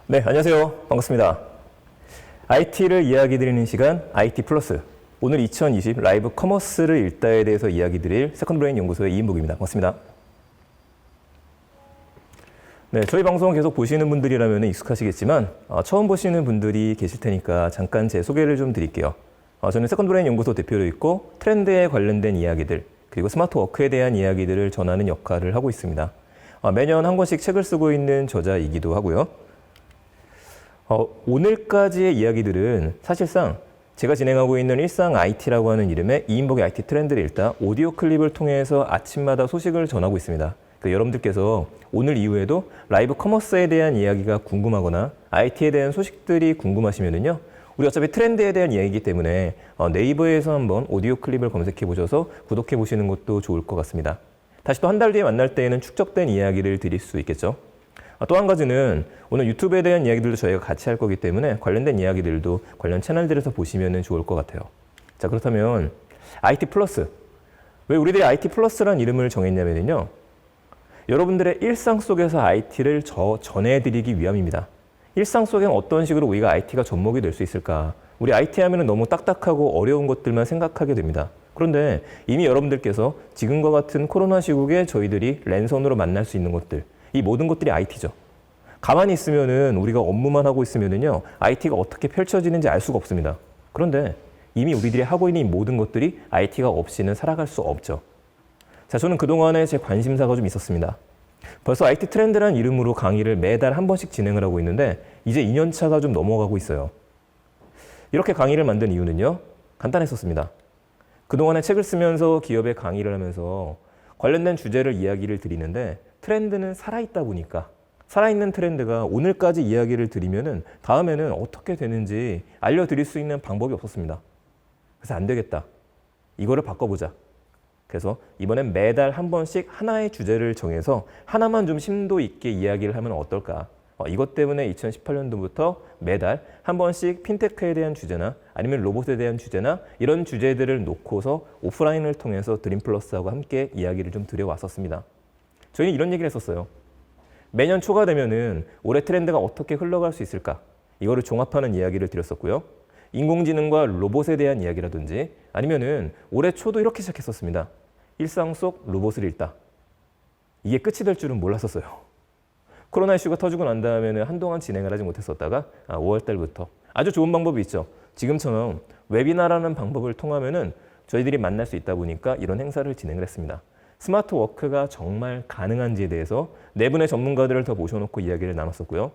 네, 안녕하세요. 반갑습니다. IT를 이야기 드리는 시간 IT 플러스. 오늘 2020 라이브 커머스를 읽다에 대해서 이야기 드릴 세컨드브레인 연구소의 이인복입니다. 반갑습니다. 네, 저희 방송 계속 보시는 분들이라면 익숙하시겠지만 처음 보시는 분들이 계실 테니까 잠깐 제 소개를 좀 드릴게요. 저는 세컨드브레인 연구소 대표로 있고 트렌드에 관련된 이야기들 그리고 스마트 워크에 대한 이야기들을 전하는 역할을 하고 있습니다. 매년 한 권씩 책을 쓰고 있는 저자이기도 하고요. 오늘까지의 이야기들은 사실상 제가 진행하고 있는 일상 IT라고 하는 이름의 이인복의 IT 트렌드를 읽다 오디오 클립을 통해서 아침마다 소식을 전하고 있습니다. 여러분들께서 오늘 이후에도 라이브 커머스에 대한 이야기가 궁금하거나 IT에 대한 소식들이 궁금하시면요. 우리 어차피 트렌드에 대한 이야기이기 때문에 네이버에서 한번 오디오 클립을 검색해 보셔서 구독해 보시는 것도 좋을 것 같습니다. 다시 또 한 달 뒤에 만날 때에는 축적된 이야기를 드릴 수 있겠죠. 또 한 가지는 오늘 유튜브에 대한 이야기들도 저희가 같이 할 거기 때문에 관련된 이야기들도 관련 채널들에서 보시면 좋을 것 같아요. 자, 그렇다면 IT 플러스. 왜 우리들이 IT 플러스라는 이름을 정했냐면요. 여러분들의 일상 속에서 IT를 전해드리기 위함입니다. 일상 속에는 어떤 식으로 우리가 IT가 접목이 될 수 있을까? 우리 IT 하면 너무 딱딱하고 어려운 것들만 생각하게 됩니다. 그런데 이미 여러분들께서 지금과 같은 코로나 시국에 저희들이 랜선으로 만날 수 있는 것들, 이 모든 것들이 IT죠. 가만히 있으면은 우리가 업무만 하고 있으면은요, IT가 어떻게 펼쳐지는지 알 수가 없습니다. 그런데 이미 우리들이 하고 있는 이 모든 것들이 IT가 없이는 살아갈 수 없죠. 자, 저는 그동안에 제 관심사가 좀 있었습니다. 벌써 IT 트렌드라는 이름으로 강의를 매달 한 번씩 진행을 하고 있는데 이제 2년 차가 좀 넘어가고 있어요. 이렇게 강의를 만든 이유는요, 간단했었습니다. 그동안에 책을 쓰면서 기업에 강의를 하면서 관련된 주제를 이야기를 드리는데 트렌드는 살아있다 보니까 살아있는 트렌드가 오늘까지 이야기를 드리면은 다음에는 어떻게 되는지 알려드릴 수 있는 방법이 없었습니다. 그래서 안 되겠다. 이거를 바꿔보자. 그래서 이번엔 매달 한 번씩 하나의 주제를 정해서 하나만 좀 심도 있게 이야기를 하면 어떨까. 이것 때문에 2018년도부터 매달 한 번씩 핀테크에 대한 주제나 아니면 로봇에 대한 주제나 이런 주제들을 놓고서 오프라인을 통해서 드림플러스하고 함께 이야기를 좀 드려왔었습니다. 저희는 이런 얘기를 했었어요. 매년 초가 되면은 올해 트렌드가 어떻게 흘러갈 수 있을까? 이거를 종합하는 이야기를 드렸었고요. 인공지능과 로봇에 대한 이야기라든지 아니면은 올해 초도 이렇게 시작했었습니다. 일상 속 로봇을 읽다. 이게 끝이 될 줄은 몰랐었어요. 코로나 이슈가 터지고 난 다음에는 한동안 진행을 하지 못했었다가 5월 달부터 아주 좋은 방법이 있죠. 지금처럼 웨비나라는 방법을 통하면은 저희들이 만날 수 있다 보니까 이런 행사를 진행을 했습니다. 스마트 워크가 정말 가능한지에 대해서 네 분의 전문가들을 더 모셔놓고 이야기를 나눴었고요.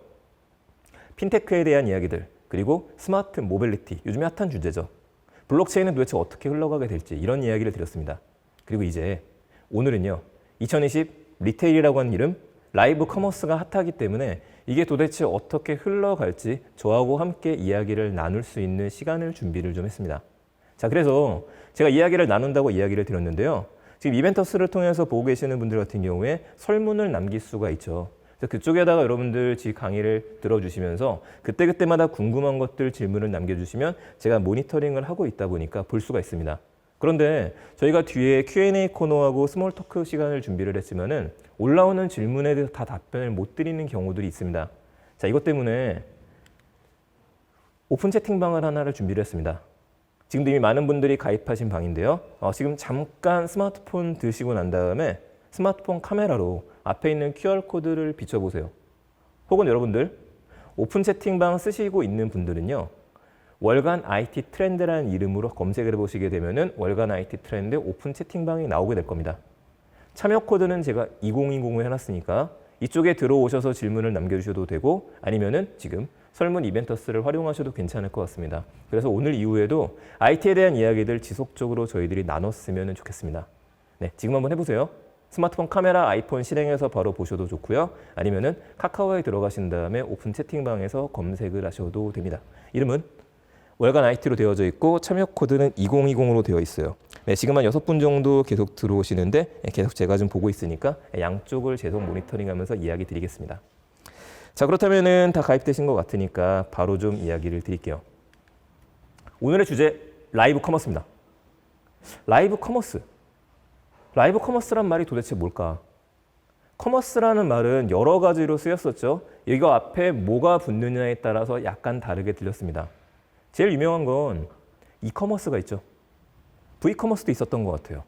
핀테크에 대한 이야기들, 그리고 스마트 모빌리티, 요즘에 핫한 주제죠. 블록체인은 도대체 어떻게 흘러가게 될지 이런 이야기를 드렸습니다. 그리고 이제 오늘은요. 2020 리테일이라고 하는 이름, 라이브 커머스가 핫하기 때문에 이게 도대체 어떻게 흘러갈지 저하고 함께 이야기를 나눌 수 있는 시간을 준비를 좀 했습니다. 자, 그래서 제가 이야기를 나눈다고 이야기를 드렸는데요. 지금 이벤터스를 통해서 보고 계시는 분들 같은 경우에 설문을 남길 수가 있죠. 그래서 그쪽에다가 여러분들 지 강의를 들어주시면서 그때그때마다 궁금한 것들 질문을 남겨주시면 제가 모니터링을 하고 있다 보니까 볼 수가 있습니다. 그런데 저희가 뒤에 Q&A 코너하고 스몰 토크 시간을 준비를 했지만은 올라오는 질문에 대해서 다 답변을 못 드리는 경우들이 있습니다. 자, 이것 때문에 오픈 채팅방을 하나를 준비를 했습니다. 지금도 이미 많은 분들이 가입하신 방인데요. 지금 잠깐 스마트폰 드시고 난 다음에 스마트폰 카메라로 앞에 있는 QR코드를 비춰보세요. 혹은 여러분들 오픈 채팅방 쓰시고 있는 분들은요. 월간 IT 트렌드라는 이름으로 검색을 해보시게 되면은 월간 IT 트렌드 오픈 채팅방이 나오게 될 겁니다. 참여 코드는 제가 2020을 해놨으니까 이쪽에 들어오셔서 질문을 남겨주셔도 되고 아니면은 지금 설문 이벤터스를 활용하셔도 괜찮을 것 같습니다. 그래서 오늘 이후에도 IT에 대한 이야기들 지속적으로 저희들이 나눴으면 좋겠습니다. 네, 지금 한번 해보세요. 스마트폰 카메라 아이폰 실행해서 바로 보셔도 좋고요. 아니면은 카카오에 들어가신 다음에 오픈 채팅방에서 검색을 하셔도 됩니다. 이름은 월간 IT로 되어져 있고 참여 코드는 2020으로 되어 있어요. 네, 지금 한 6분 정도 계속 들어오시는데 계속 제가 좀 보고 있으니까 양쪽을 계속 모니터링하면서 이야기 드리겠습니다. 자, 그렇다면은 다 가입되신 것 같으니까 바로 좀 이야기를 드릴게요. 오늘의 주제 라이브 커머스입니다. 라이브 커머스. 라이브 커머스란 말이 도대체 뭘까? 커머스라는 말은 여러 가지로 쓰였었죠. 이거 앞에 뭐가 붙느냐에 따라서 약간 다르게 들렸습니다. 제일 유명한 건 이커머스가 있죠. V커머스도 있었던 것 같아요.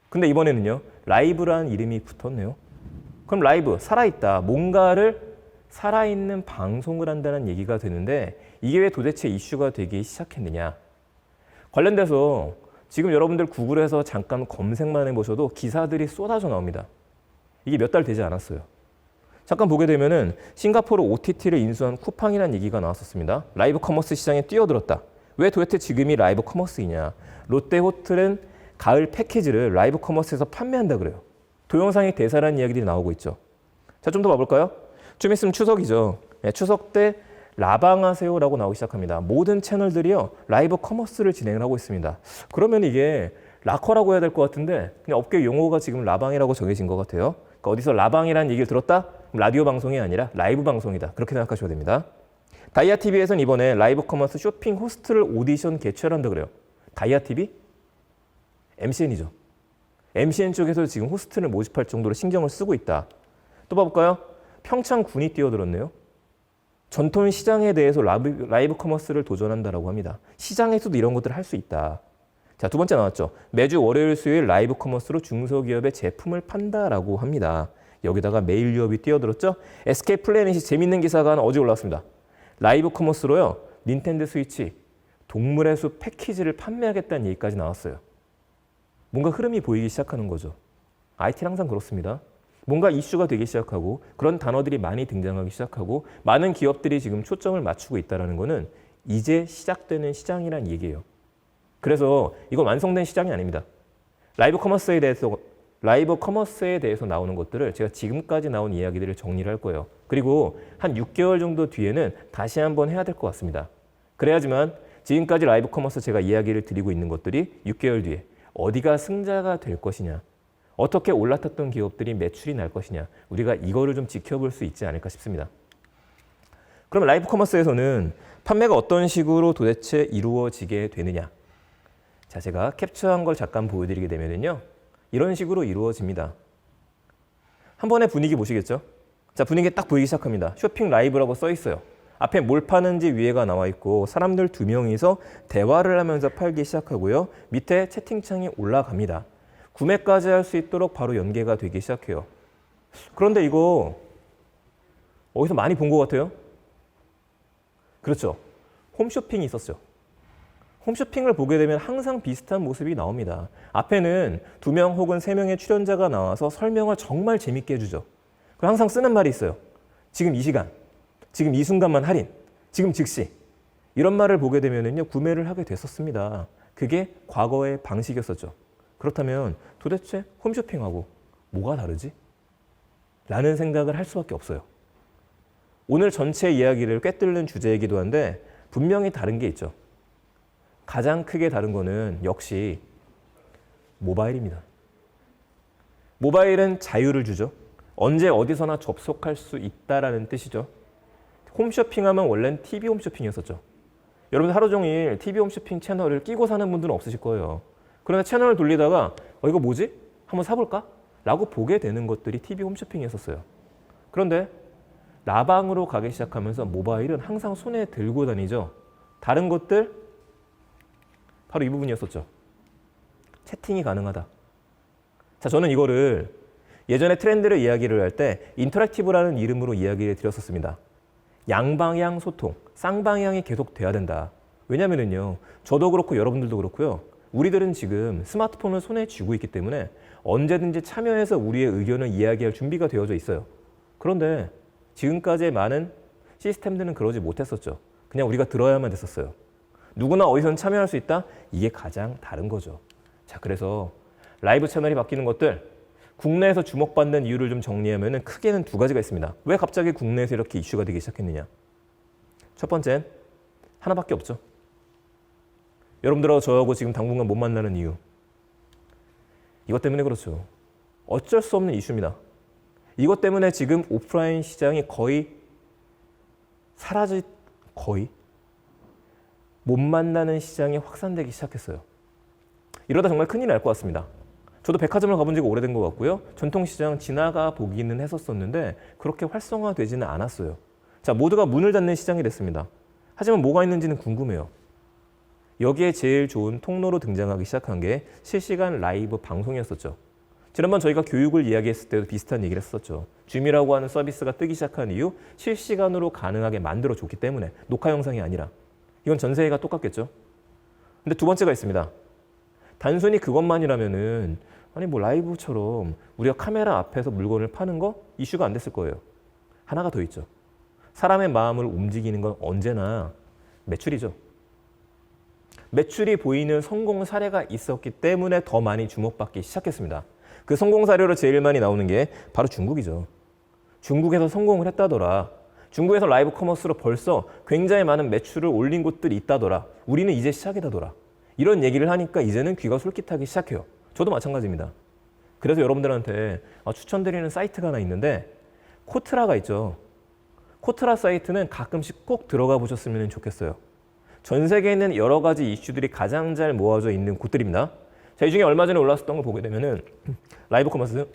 근데 이번에는요, 라이브라는 이름이 붙었네요. 그럼 라이브, 살아있다. 뭔가를 살아있는 방송을 한다는 얘기가 되는데 이게 왜 도대체 이슈가 되기 시작했느냐. 관련돼서 지금 여러분들 구글에서 잠깐 검색만 해보셔도 기사들이 쏟아져 나옵니다. 이게 몇 달 되지 않았어요. 잠깐 보게 되면은 싱가포르 OTT를 인수한 쿠팡이라는 얘기가 나왔었습니다. 라이브 커머스 시장에 뛰어들었다. 왜 도대체 지금이 라이브 커머스이냐. 롯데호텔은 가을 패키지를 라이브 커머스에서 판매한다 그래요. 동영상의 대사라는 이야기들이 나오고 있죠. 자, 좀 더 봐볼까요? 좀 있으면 추석이죠. 네, 추석 때 라방하세요라고 나오기 시작합니다. 모든 채널들이요 라이브 커머스를 진행을 하고 있습니다. 그러면 이게 락커라고 해야 될 것 같은데 그냥 업계 용어가 지금 라방이라고 정해진 것 같아요. 그러니까 어디서 라방이라는 얘기를 들었다? 라디오 방송이 아니라 라이브 방송이다. 그렇게 생각하셔야 됩니다. 다이아TV에서는 이번에 라이브 커머스 쇼핑 호스트를 오디션 개최한다 그래요. 다이아TV? MCN이죠. MCN 쪽에서 지금 호스트를 모집할 정도로 신경을 쓰고 있다. 또 봐볼까요? 평창군이 뛰어들었네요. 전통 시장에 대해서 라이브 커머스를 도전한다라고 합니다. 시장에서도 이런 것들을 할 수 있다. 자, 두 번째 나왔죠. 매주 월요일, 수요일 라이브 커머스로 중소기업의 제품을 판다라고 합니다. 여기다가 메일유업이 뛰어들었죠. SK플래닛이 재밌는 기사가 하나 어제 올라왔습니다. 라이브 커머스로요. 닌텐도 스위치, 동물의 숲 패키지를 판매하겠다는 얘기까지 나왔어요. 뭔가 흐름이 보이기 시작하는 거죠. IT는 항상 그렇습니다. 뭔가 이슈가 되기 시작하고 그런 단어들이 많이 등장하기 시작하고 많은 기업들이 지금 초점을 맞추고 있다는 거는 이제 시작되는 시장이란 얘기예요. 그래서 이건 완성된 시장이 아닙니다. 라이브 커머스에 대해서 나오는 것들을 제가 지금까지 나온 이야기들을 정리를 할 거예요. 그리고 한 6개월 정도 뒤에는 다시 한번 해야 될 것 같습니다. 그래야지만 지금까지 라이브 커머스 제가 이야기를 드리고 있는 것들이 6개월 뒤에 어디가 승자가 될 것이냐, 어떻게 올라탔던 기업들이 매출이 날 것이냐, 우리가 이거를 좀 지켜볼 수 있지 않을까 싶습니다. 그럼 라이브 커머스에서는 판매가 어떤 식으로 도대체 이루어지게 되느냐. 자, 제가 캡처한 걸 잠깐 보여드리게 되면요. 이런 식으로 이루어집니다. 한 번에 분위기 보시겠죠? 자, 분위기 딱 보이기 시작합니다. 쇼핑 라이브라고 써 있어요. 앞에 뭘 파는지 위에가 나와 있고 사람들 2명이서 대화를 하면서 팔기 시작하고요. 밑에 채팅창이 올라갑니다. 구매까지 할 수 있도록 바로 연계가 되기 시작해요. 그런데 이거 어디서 많이 본 것 같아요? 그렇죠. 홈쇼핑이 있었죠. 홈쇼핑을 보게 되면 항상 비슷한 모습이 나옵니다. 앞에는 2명 혹은 3명의 출연자가 나와서 설명을 정말 재밌게 해주죠. 그리고 항상 쓰는 말이 있어요. 지금 이 시간, 지금 이 순간만 할인, 지금 즉시. 이런 말을 보게 되면요, 구매를 하게 됐었습니다. 그게 과거의 방식이었었죠. 그렇다면 도대체 홈쇼핑하고 뭐가 다르지? 라는 생각을 할 수밖에 없어요. 오늘 전체 이야기를 꿰뚫는 주제이기도 한데 분명히 다른 게 있죠. 가장 크게 다른 거는 역시 모바일입니다. 모바일은 자유를 주죠. 언제 어디서나 접속할 수 있다라는 뜻이죠. 홈쇼핑하면 원래는 TV 홈쇼핑이었었죠. 여러분 하루 종일 TV 홈쇼핑 채널을 끼고 사는 분들은 없으실 거예요. 그러나 채널을 돌리다가 이거 뭐지? 한번 사볼까? 라고 보게 되는 것들이 TV 홈쇼핑이었어요. 그런데 라방으로 가기 시작하면서 모바일은 항상 손에 들고 다니죠. 다른 것들 바로 이 부분이었었죠. 채팅이 가능하다. 자, 저는 이거를 예전에 트렌드를 이야기를 할 때 인터랙티브라는 이름으로 이야기를 드렸었습니다. 양방향 소통, 쌍방향이 계속 돼야 된다. 왜냐면은요, 저도 그렇고 여러분들도 그렇고요. 우리들은 지금 스마트폰을 손에 쥐고 있기 때문에 언제든지 참여해서 우리의 의견을 이야기할 준비가 되어져 있어요. 그런데 지금까지의 많은 시스템들은 그러지 못했었죠. 그냥 우리가 들어야만 됐었어요. 누구나 어디서든 참여할 수 있다? 이게 가장 다른 거죠. 자, 그래서 라이브 채널이 바뀌는 것들, 국내에서 주목받는 이유를 좀 정리하면 크게는 2가지가 있습니다. 왜 갑자기 국내에서 이렇게 이슈가 되기 시작했느냐? 첫 번째는 하나밖에 없죠. 여러분들하고 저하고 지금 당분간 못 만나는 이유. 이것 때문에 그렇죠. 어쩔 수 없는 이슈입니다. 이것 때문에 지금 오프라인 시장이 거의 못 만나는 시장이 확산되기 시작했어요. 이러다 정말 큰일 날 것 같습니다. 저도 백화점을 가본 지가 오래된 것 같고요. 전통시장 지나가 보기는 했었었는데 그렇게 활성화되지는 않았어요. 자, 모두가 문을 닫는 시장이 됐습니다. 하지만 뭐가 있는지는 궁금해요. 여기에 제일 좋은 통로로 등장하기 시작한 게 실시간 라이브 방송이었었죠. 지난번 저희가 교육을 이야기했을 때도 비슷한 얘기를 했었죠. 줌이라고 하는 서비스가 뜨기 시작한 이유, 실시간으로 가능하게 만들어줬기 때문에, 녹화 영상이 아니라. 이건 전 세계가 똑같겠죠. 근데 두 번째가 있습니다. 단순히 그것만이라면은 아니 뭐 라이브처럼 우리가 카메라 앞에서 물건을 파는 거 이슈가 안 됐을 거예요. 하나가 더 있죠. 사람의 마음을 움직이는 건 언제나 매출이죠. 매출이 보이는 성공 사례가 있었기 때문에 더 많이 주목받기 시작했습니다. 그 성공 사례로 제일 많이 나오는 게 바로 중국이죠. 중국에서 성공을 했다더라. 중국에서 라이브 커머스로 벌써 굉장히 많은 매출을 올린 곳들이 있다더라. 우리는 이제 시작이다더라. 이런 얘기를 하니까 이제는 귀가 솔깃하기 시작해요. 저도 마찬가지입니다. 그래서 여러분들한테 추천드리는 사이트가 하나 있는데 코트라가 있죠. 코트라 사이트는 가끔씩 꼭 들어가 보셨으면 좋겠어요. 전 세계에 있는 여러 가지 이슈들이 가장 잘 모아져 있는 곳들입니다. 자, 이 중에 얼마 전에 올라왔었던 걸 보게 되면은 라이브 커머스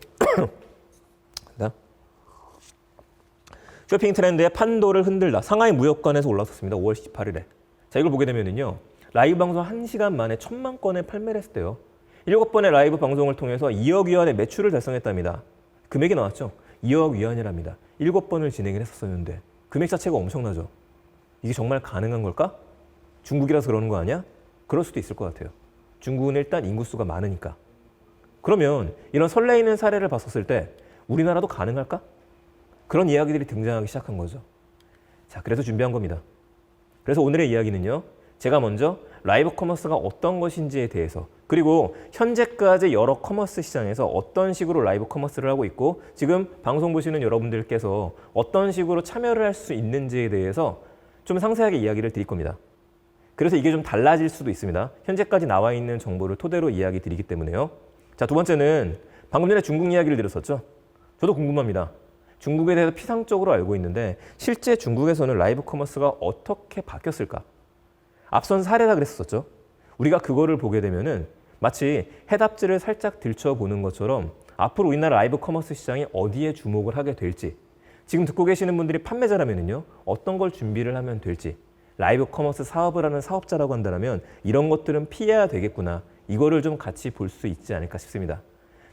쇼핑 트렌드의 판도를 흔들다. 상하이 무역관에서 올라왔었습니다. 5월 18일에. 자, 이걸 보게 되면은요. 라이브 방송 1시간 만에 1000만 건의 판매를 했대요. 7번의 라이브 방송을 통해서 2억 위안의 매출을 달성했답니다. 금액이 나왔죠. 2억 위안이랍니다. 7번을 진행을 했었는데 금액 자체가 엄청나죠. 이게 정말 가능한 걸까? 중국이라서 그러는 거 아니야? 그럴 수도 있을 것 같아요. 중국은 일단 인구수가 많으니까. 그러면 이런 설레이는 사례를 봤었을 때 우리나라도 가능할까? 그런 이야기들이 등장하기 시작한 거죠. 자, 그래서 준비한 겁니다. 그래서 오늘의 이야기는요. 제가 먼저 라이브 커머스가 어떤 것인지에 대해서, 그리고 현재까지 여러 커머스 시장에서 어떤 식으로 라이브 커머스를 하고 있고 지금 방송 보시는 여러분들께서 어떤 식으로 참여를 할 수 있는지에 대해서 좀 상세하게 이야기를 드릴 겁니다. 그래서 이게 좀 달라질 수도 있습니다. 현재까지 나와 있는 정보를 토대로 이야기 드리기 때문에요. 자, 두 번째는 방금 전에 중국 이야기를 드렸었죠. 저도 궁금합니다. 중국에 대해서 피상적으로 알고 있는데 실제 중국에서는 라이브 커머스가 어떻게 바뀌었을까? 앞선 사례라 그랬었죠. 우리가 그거를 보게 되면은 마치 해답지를 살짝 들춰보는 것처럼 앞으로 우리나라 라이브 커머스 시장이 어디에 주목을 하게 될지, 지금 듣고 계시는 분들이 판매자라면요 어떤 걸 준비를 하면 될지, 라이브 커머스 사업을 하는 사업자라고 한다면 이런 것들은 피해야 되겠구나, 이거를 좀 같이 볼 수 있지 않을까 싶습니다.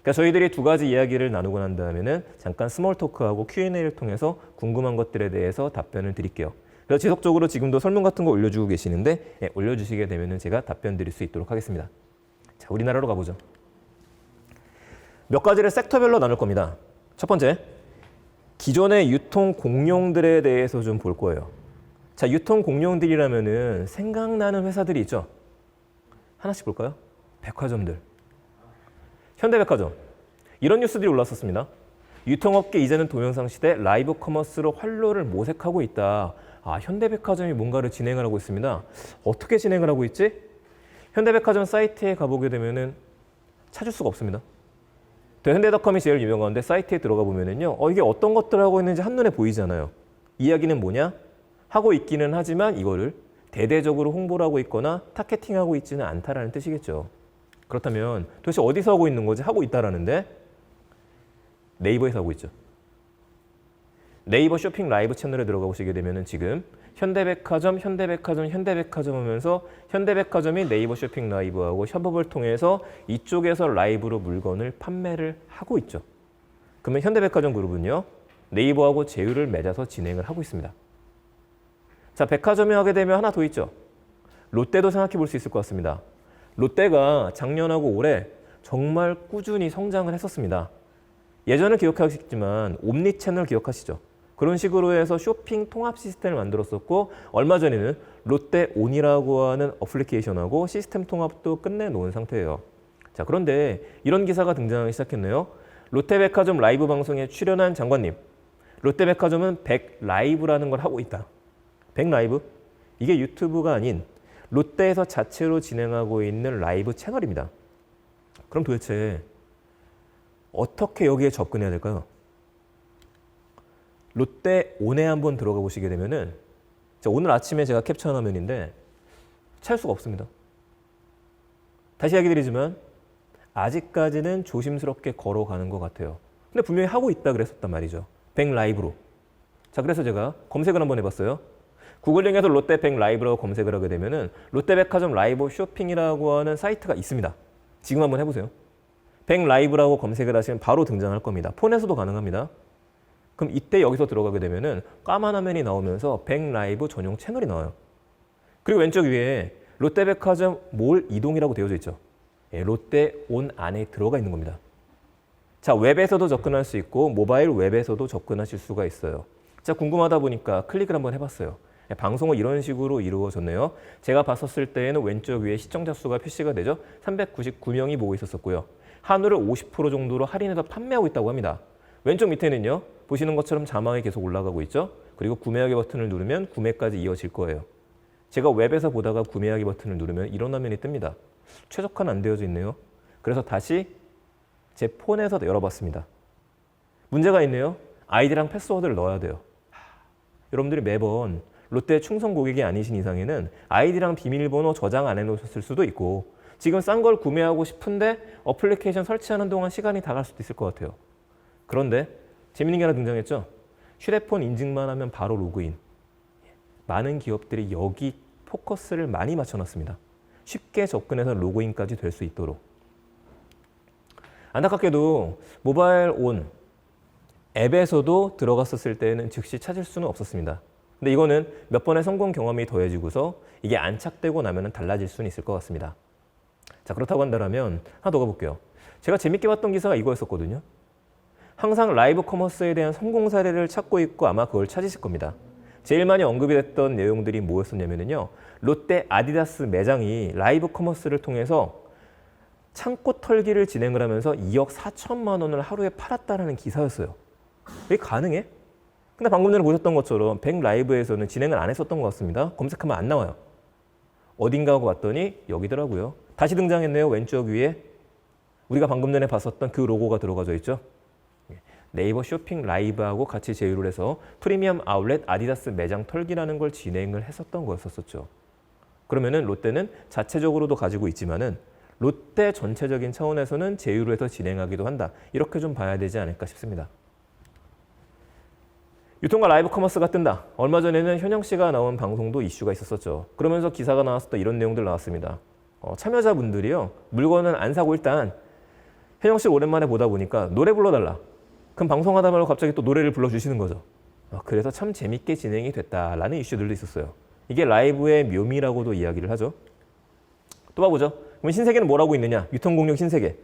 그러니까 저희들이 두 가지 이야기를 나누고 난 다음에는 잠깐 스몰 토크하고 Q&A를 통해서 궁금한 것들에 대해서 답변을 드릴게요. 그래서 지속적으로 지금도 설문 같은 거 올려주고 계시는데 올려주시게 되면 제가 답변 드릴 수 있도록 하겠습니다. 자, 우리나라로 가보죠. 몇 가지를 섹터별로 나눌 겁니다. 첫 번째, 기존의 유통 공룡들에 대해서 좀 볼 거예요. 자, 유통 공룡들이라면은 생각나는 회사들이 있죠. 하나씩 볼까요? 백화점들. 현대백화점. 이런 뉴스들이 올랐었습니다. 유통업계 이제는 동영상 시대 라이브 커머스로 활로를 모색하고 있다. 아, 현대백화점이 뭔가를 진행을 하고 있습니다. 어떻게 진행을 하고 있지? 현대백화점 사이트에 가보게 되면은 찾을 수가 없습니다. 현대닷컴이 제일 유명한데 사이트에 들어가 보면은요, 이게 어떤 것들을 하고 있는지 한눈에 보이잖아요. 이야기는 뭐냐? 하고 있기는 하지만 이거를 대대적으로 홍보를 하고 있거나 타겟팅하고 있지는 않다라는 뜻이겠죠. 그렇다면 도대체 어디서 하고 있는 거지? 하고 있다라는데 네이버에서 하고 있죠. 네이버 쇼핑 라이브 채널에 들어가 보시게 되면은 지금 현대백화점 하면서 현대백화점이 네이버 쇼핑 라이브하고 협업을 통해서 이쪽에서 라이브로 물건을 판매를 하고 있죠. 그러면 현대백화점 그룹은요, 네이버하고 제휴를 맺어서 진행을 하고 있습니다. 자, 백화점이 하게 되면 하나 더 있죠. 롯데도 생각해 볼 수 있을 것 같습니다. 롯데가 작년하고 올해 정말 꾸준히 성장을 했었습니다. 예전을 기억하시겠지만 옴니 채널 기억하시죠? 그런 식으로 해서 쇼핑 통합 시스템을 만들었었고 얼마 전에는 롯데온이라고 하는 어플리케이션하고 시스템 통합도 끝내놓은 상태예요. 자, 그런데 이런 기사가 등장하기 시작했네요. 롯데백화점 라이브 방송에 출연한 장관님. 롯데백화점은 100라이브라는 걸 하고 있다. 100라이브? 이게 유튜브가 아닌 롯데에서 자체로 진행하고 있는 라이브 채널입니다. 그럼 도대체 어떻게 여기에 접근해야 될까요? 롯데온에 한번 들어가 보시게 되면은 오늘 아침에 제가 캡처한 화면인데 찾을 수가 없습니다. 다시 이야기 드리지만 아직까지는 조심스럽게 걸어가는 것 같아요. 근데 분명히 하고 있다 그랬었단 말이죠. 100 라이브로. 자, 그래서 제가 검색을 한번 해봤어요. 구글링에서 롯데 100 라이브라고 검색을 하게 되면은 롯데백화점 라이브 쇼핑이라고 하는 사이트가 있습니다. 지금 한번 해보세요. 100 라이브라고 검색을 하시면 바로 등장할 겁니다. 폰에서도 가능합니다. 그럼 이때 여기서 들어가게 되면은 까만 화면이 나오면서 100 라이브 전용 채널이 나와요. 그리고 왼쪽 위에 롯데백화점 몰 이동이라고 되어져 있죠. 예, 롯데 온 안에 들어가 있는 겁니다. 자, 웹에서도 접근할 수 있고 모바일 웹에서도 접근하실 수가 있어요. 자, 궁금하다 보니까 클릭을 한번 해봤어요. 예, 방송은 이런 식으로 이루어졌네요. 제가 봤었을 때에는 왼쪽 위에 시청자 수가 표시가 되죠. 399명이 보고 있었었고요. 한우를 50% 정도로 할인해서 판매하고 있다고 합니다. 왼쪽 밑에는요. 보시는 것처럼 자막이 계속 올라가고 있죠. 그리고 구매하기 버튼을 누르면 구매까지 이어질 거예요. 제가 웹에서 보다가 구매하기 버튼을 누르면 이런 화면이 뜹니다. 최적화는 안 되어져 있네요. 그래서 다시 제 폰에서 열어봤습니다. 문제가 있네요. 아이디랑 패스워드를 넣어야 돼요. 여러분들이 매번 롯데 충성 고객이 아니신 이상에는 아이디랑 비밀번호 저장 안 해놓으셨을 수도 있고 지금 싼 걸 구매하고 싶은데 어플리케이션 설치하는 동안 시간이 다 갈 수도 있을 것 같아요. 그런데 재밌는 게 하나 등장했죠. 휴대폰 인증만 하면 바로 로그인. 많은 기업들이 여기 포커스를 많이 맞춰놨습니다. 쉽게 접근해서 로그인까지 될 수 있도록. 안타깝게도 모바일 온 앱에서도 들어갔었을 때는 즉시 찾을 수는 없었습니다. 근데 이거는 몇 번의 성공 경험이 더해지고서 이게 안착되고 나면 달라질 수는 있을 것 같습니다. 자, 그렇다고 한다면 하나 더 가볼게요. 제가 재밌게 봤던 기사가 이거였었거든요. 항상 라이브 커머스에 대한 성공 사례를 찾고 있고 아마 그걸 찾으실 겁니다. 제일 많이 언급이 됐던 내용들이 뭐였었냐면요. 롯데 아디다스 매장이 라이브 커머스를 통해서 창고 털기를 진행을 하면서 2억 4천만 원을 하루에 팔았다는 기사였어요. 이게 가능해? 근데 방금 전에 보셨던 것처럼 100 라이브에서는 진행을 안 했었던 것 같습니다. 검색하면 안 나와요. 어딘가 하고 봤더니 여기더라고요. 다시 등장했네요. 왼쪽 위에 우리가 방금 전에 봤었던 그 로고가 들어가져 있죠. 네이버 쇼핑 라이브하고 같이 제휴를 해서 프리미엄 아울렛 아디다스 매장 털기라는 걸 진행을 했었던 거였었죠. 그러면은 롯데는 자체적으로도 가지고 있지만은 롯데 전체적인 차원에서는 제휴를 해서 진행하기도 한다. 이렇게 좀 봐야 되지 않을까 싶습니다. 유통과 라이브 커머스가 뜬다. 얼마 전에는 현영 씨가 나온 방송도 이슈가 있었었죠. 그러면서 기사가 나왔었던 이런 내용들 나왔습니다. 참여자분들이요. 물건은 안 사고 일단 현영 씨 오랜만에 보다 보니까 노래 불러달라. 그럼 방송하다 말고 갑자기 또 노래를 불러주시는 거죠. 그래서 참 재밌게 진행이 됐다라는 이슈들도 있었어요. 이게 라이브의 묘미라고도 이야기를 하죠. 또 봐보죠. 그럼 신세계는 뭐라고 있느냐? 유통공룡 신세계.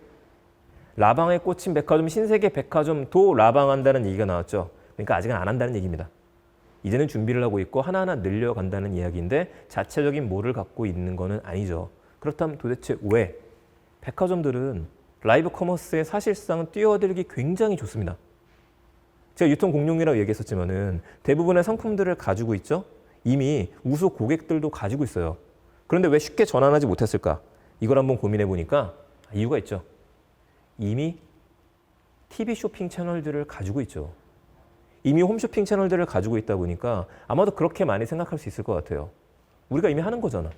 라방에 꽂힌 백화점 신세계 백화점도 라방한다는 얘기가 나왔죠. 그러니까 아직은 안 한다는 얘기입니다. 이제는 준비를 하고 있고 하나하나 늘려간다는 이야기인데 자체적인 뭐를 갖고 있는 거는 아니죠. 그렇다면 도대체 왜? 백화점들은 라이브 커머스에 사실상 뛰어들기 굉장히 좋습니다. 제가 유통공룡이라고 얘기했었지만은 대부분의 상품들을 가지고 있죠. 이미 우수 고객들도 가지고 있어요. 그런데 왜 쉽게 전환하지 못했을까? 이걸 한번 고민해 보니까 이유가 있죠. 이미 TV 쇼핑 채널들을 가지고 있죠. 이미 홈쇼핑 채널들을 가지고 있다 보니까 아마도 그렇게 많이 생각할 수 있을 것 같아요. 우리가 이미 하는 거잖아.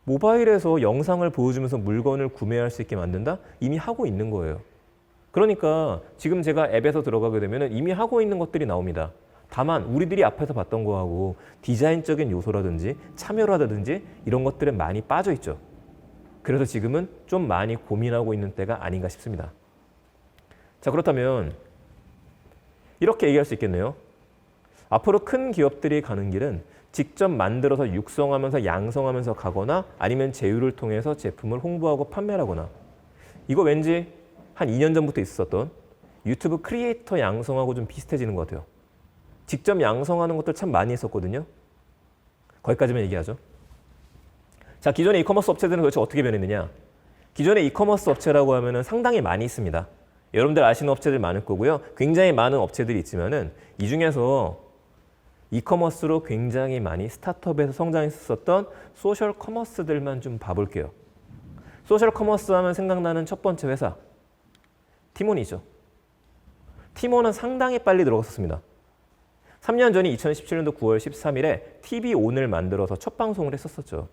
모바일에서 영상을 보여주면서 물건을 구매할 수 있게 만든다? 이미 하고 있는 거예요. 그러니까 지금 제가 앱에서 들어가게 되면 이미 하고 있는 것들이 나옵니다. 다만 우리들이 앞에서 봤던 거하고 디자인적인 요소라든지 참여라든지 이런 것들은 많이 빠져 있죠. 그래서 지금은 좀 많이 고민하고 있는 때가 아닌가 싶습니다. 자, 그렇다면 이렇게 얘기할 수 있겠네요. 앞으로 큰 기업들이 가는 길은 직접 만들어서 육성하면서 양성하면서 가거나 아니면 제휴를 통해서 제품을 홍보하고 판매를 하거나 이거 왠지 한 2년 전부터 있었던 유튜브 크리에이터 양성하고 좀 비슷해지는 것 같아요. 직접 양성하는 것들 참 많이 했었거든요. 거기까지만 얘기하죠. 자, 기존의 이커머스 업체들은 도대체 어떻게 변했느냐? 기존의 이커머스 업체라고 하면 상당히 많이 있습니다. 여러분들 아시는 업체들 많을 거고요. 굉장히 많은 업체들이 있지만은 이 중에서 이커머스로 굉장히 많이 스타트업에서 성장했었던 소셜 커머스들만 좀 봐볼게요. 소셜 커머스 하면 생각나는 첫 번째 회사 티몬이죠. 티몬은 상당히 빨리 들어갔었습니다. 3년 전인 2017년도 9월 13일에 TV온을 만들어서 첫 방송을 했었었죠.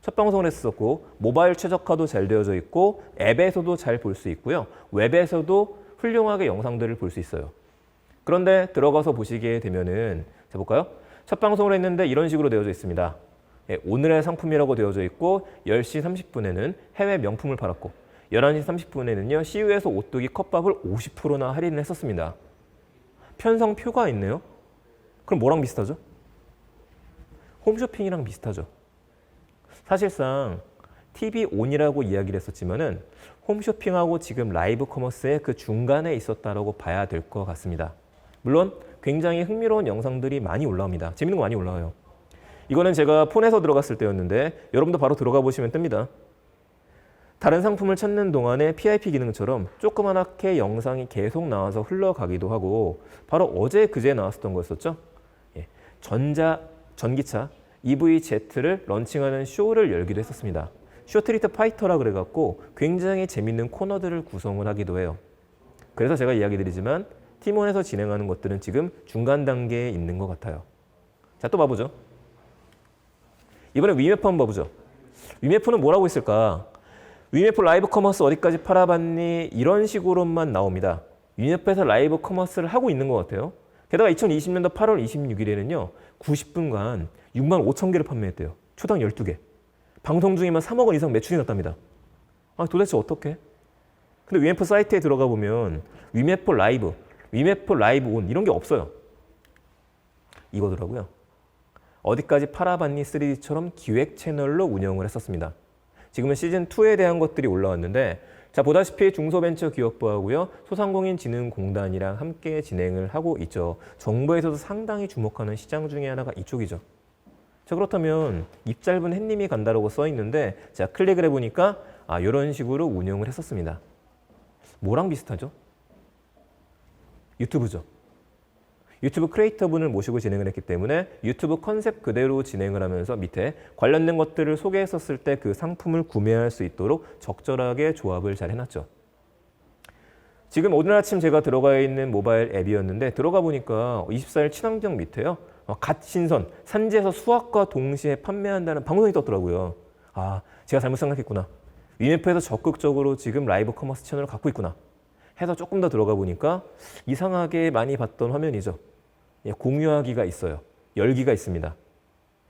첫 방송을 했었고 모바일 최적화도 잘 되어져 있고 앱에서도 잘 볼 수 있고요. 웹에서도 훌륭하게 영상들을 볼 수 있어요. 그런데 들어가서 보시게 되면은 자 볼까요? 첫 방송을 했는데 이런 식으로 되어져 있습니다. 예, 오늘의 상품이라고 되어져 있고 10시 30분에는 해외 명품을 팔았고 11시 30분에는요. CU에서 오뚜기 컵밥을 50%나 할인을 했었습니다. 편성표가 있네요. 그럼 뭐랑 비슷하죠? 홈쇼핑이랑 비슷하죠. 사실상 TV 온이라고 이야기를 했었지만은 홈쇼핑하고 지금 라이브 커머스의 그 중간에 있었다라고 봐야 될 것 같습니다. 물론 굉장히 흥미로운 영상들이 많이 올라옵니다. 재밌는 거 많이 올라와요. 이거는 제가 폰에서 들어갔을 때였는데 여러분도 바로 들어가 보시면 뜹니다. 다른 상품을 찾는 동안에 PIP 기능처럼 조그맣게 영상이 계속 나와서 흘러가기도 하고 바로 어제 그제 나왔었던 거였었죠. 예, 전기차 EVZ를 런칭하는 쇼를 열기도 했었습니다. 쇼트리트 파이터라 그래갖고 굉장히 재밌는 코너들을 구성을 하기도 해요. 그래서 제가 이야기 드리지만 팀원에서 진행하는 것들은 지금 중간 단계에 있는 것 같아요. 자, 또 봐보죠. 이번에 위메프 한번 봐보죠. 위메프는 뭐라고 있을까? 위메프 라이브 커머스 어디까지 팔아봤니? 이런 식으로만 나옵니다. 위메프에서 라이브 커머스를 하고 있는 것 같아요. 게다가 2020년도 8월 26일에는요. 90분간 6만 5천 개를 판매했대요. 초당 12개. 방송 중에만 3억 원 이상 매출이 났답니다. 아, 도대체 어떻게? 근데 위메프 사이트에 들어가 보면 위메프 라이브 온 이런 게 없어요. 이거더라고요. 어디까지 팔아봤니 3D처럼 기획 채널로 운영을 했었습니다. 지금은 시즌2에 대한 것들이 올라왔는데 자 보다시피 중소벤처기업부하고요. 소상공인진흥공단이랑 함께 진행을 하고 있죠. 정부에서도 상당히 주목하는 시장 중에 하나가 이쪽이죠. 자 그렇다면 입 짧은 햇님이 간다라고 써 있는데 제가 클릭을 해보니까 이런 식으로 운영을 했었습니다. 뭐랑 비슷하죠? 유튜브죠. 유튜브 크리에이터분을 모시고 진행을 했기 때문에 유튜브 컨셉 그대로 진행을 하면서 밑에 관련된 것들을 소개했었을 때 그 상품을 구매할 수 있도록 적절하게 조합을 잘 해놨죠. 지금 오늘 아침 제가 들어가 있는 모바일 앱이었는데 들어가 보니까 24일 친환경 밑에요. 갓 신선, 산지에서 수확과 동시에 판매한다는 방송이 떴더라고요. 아, 제가 잘못 생각했구나. 위메프에서 적극적으로 지금 라이브 커머스 채널을 갖고 있구나. 해서 조금 더 들어가 보니까 이상하게 많이 봤던 화면이죠. 공유하기가 있어요. 열기가 있습니다.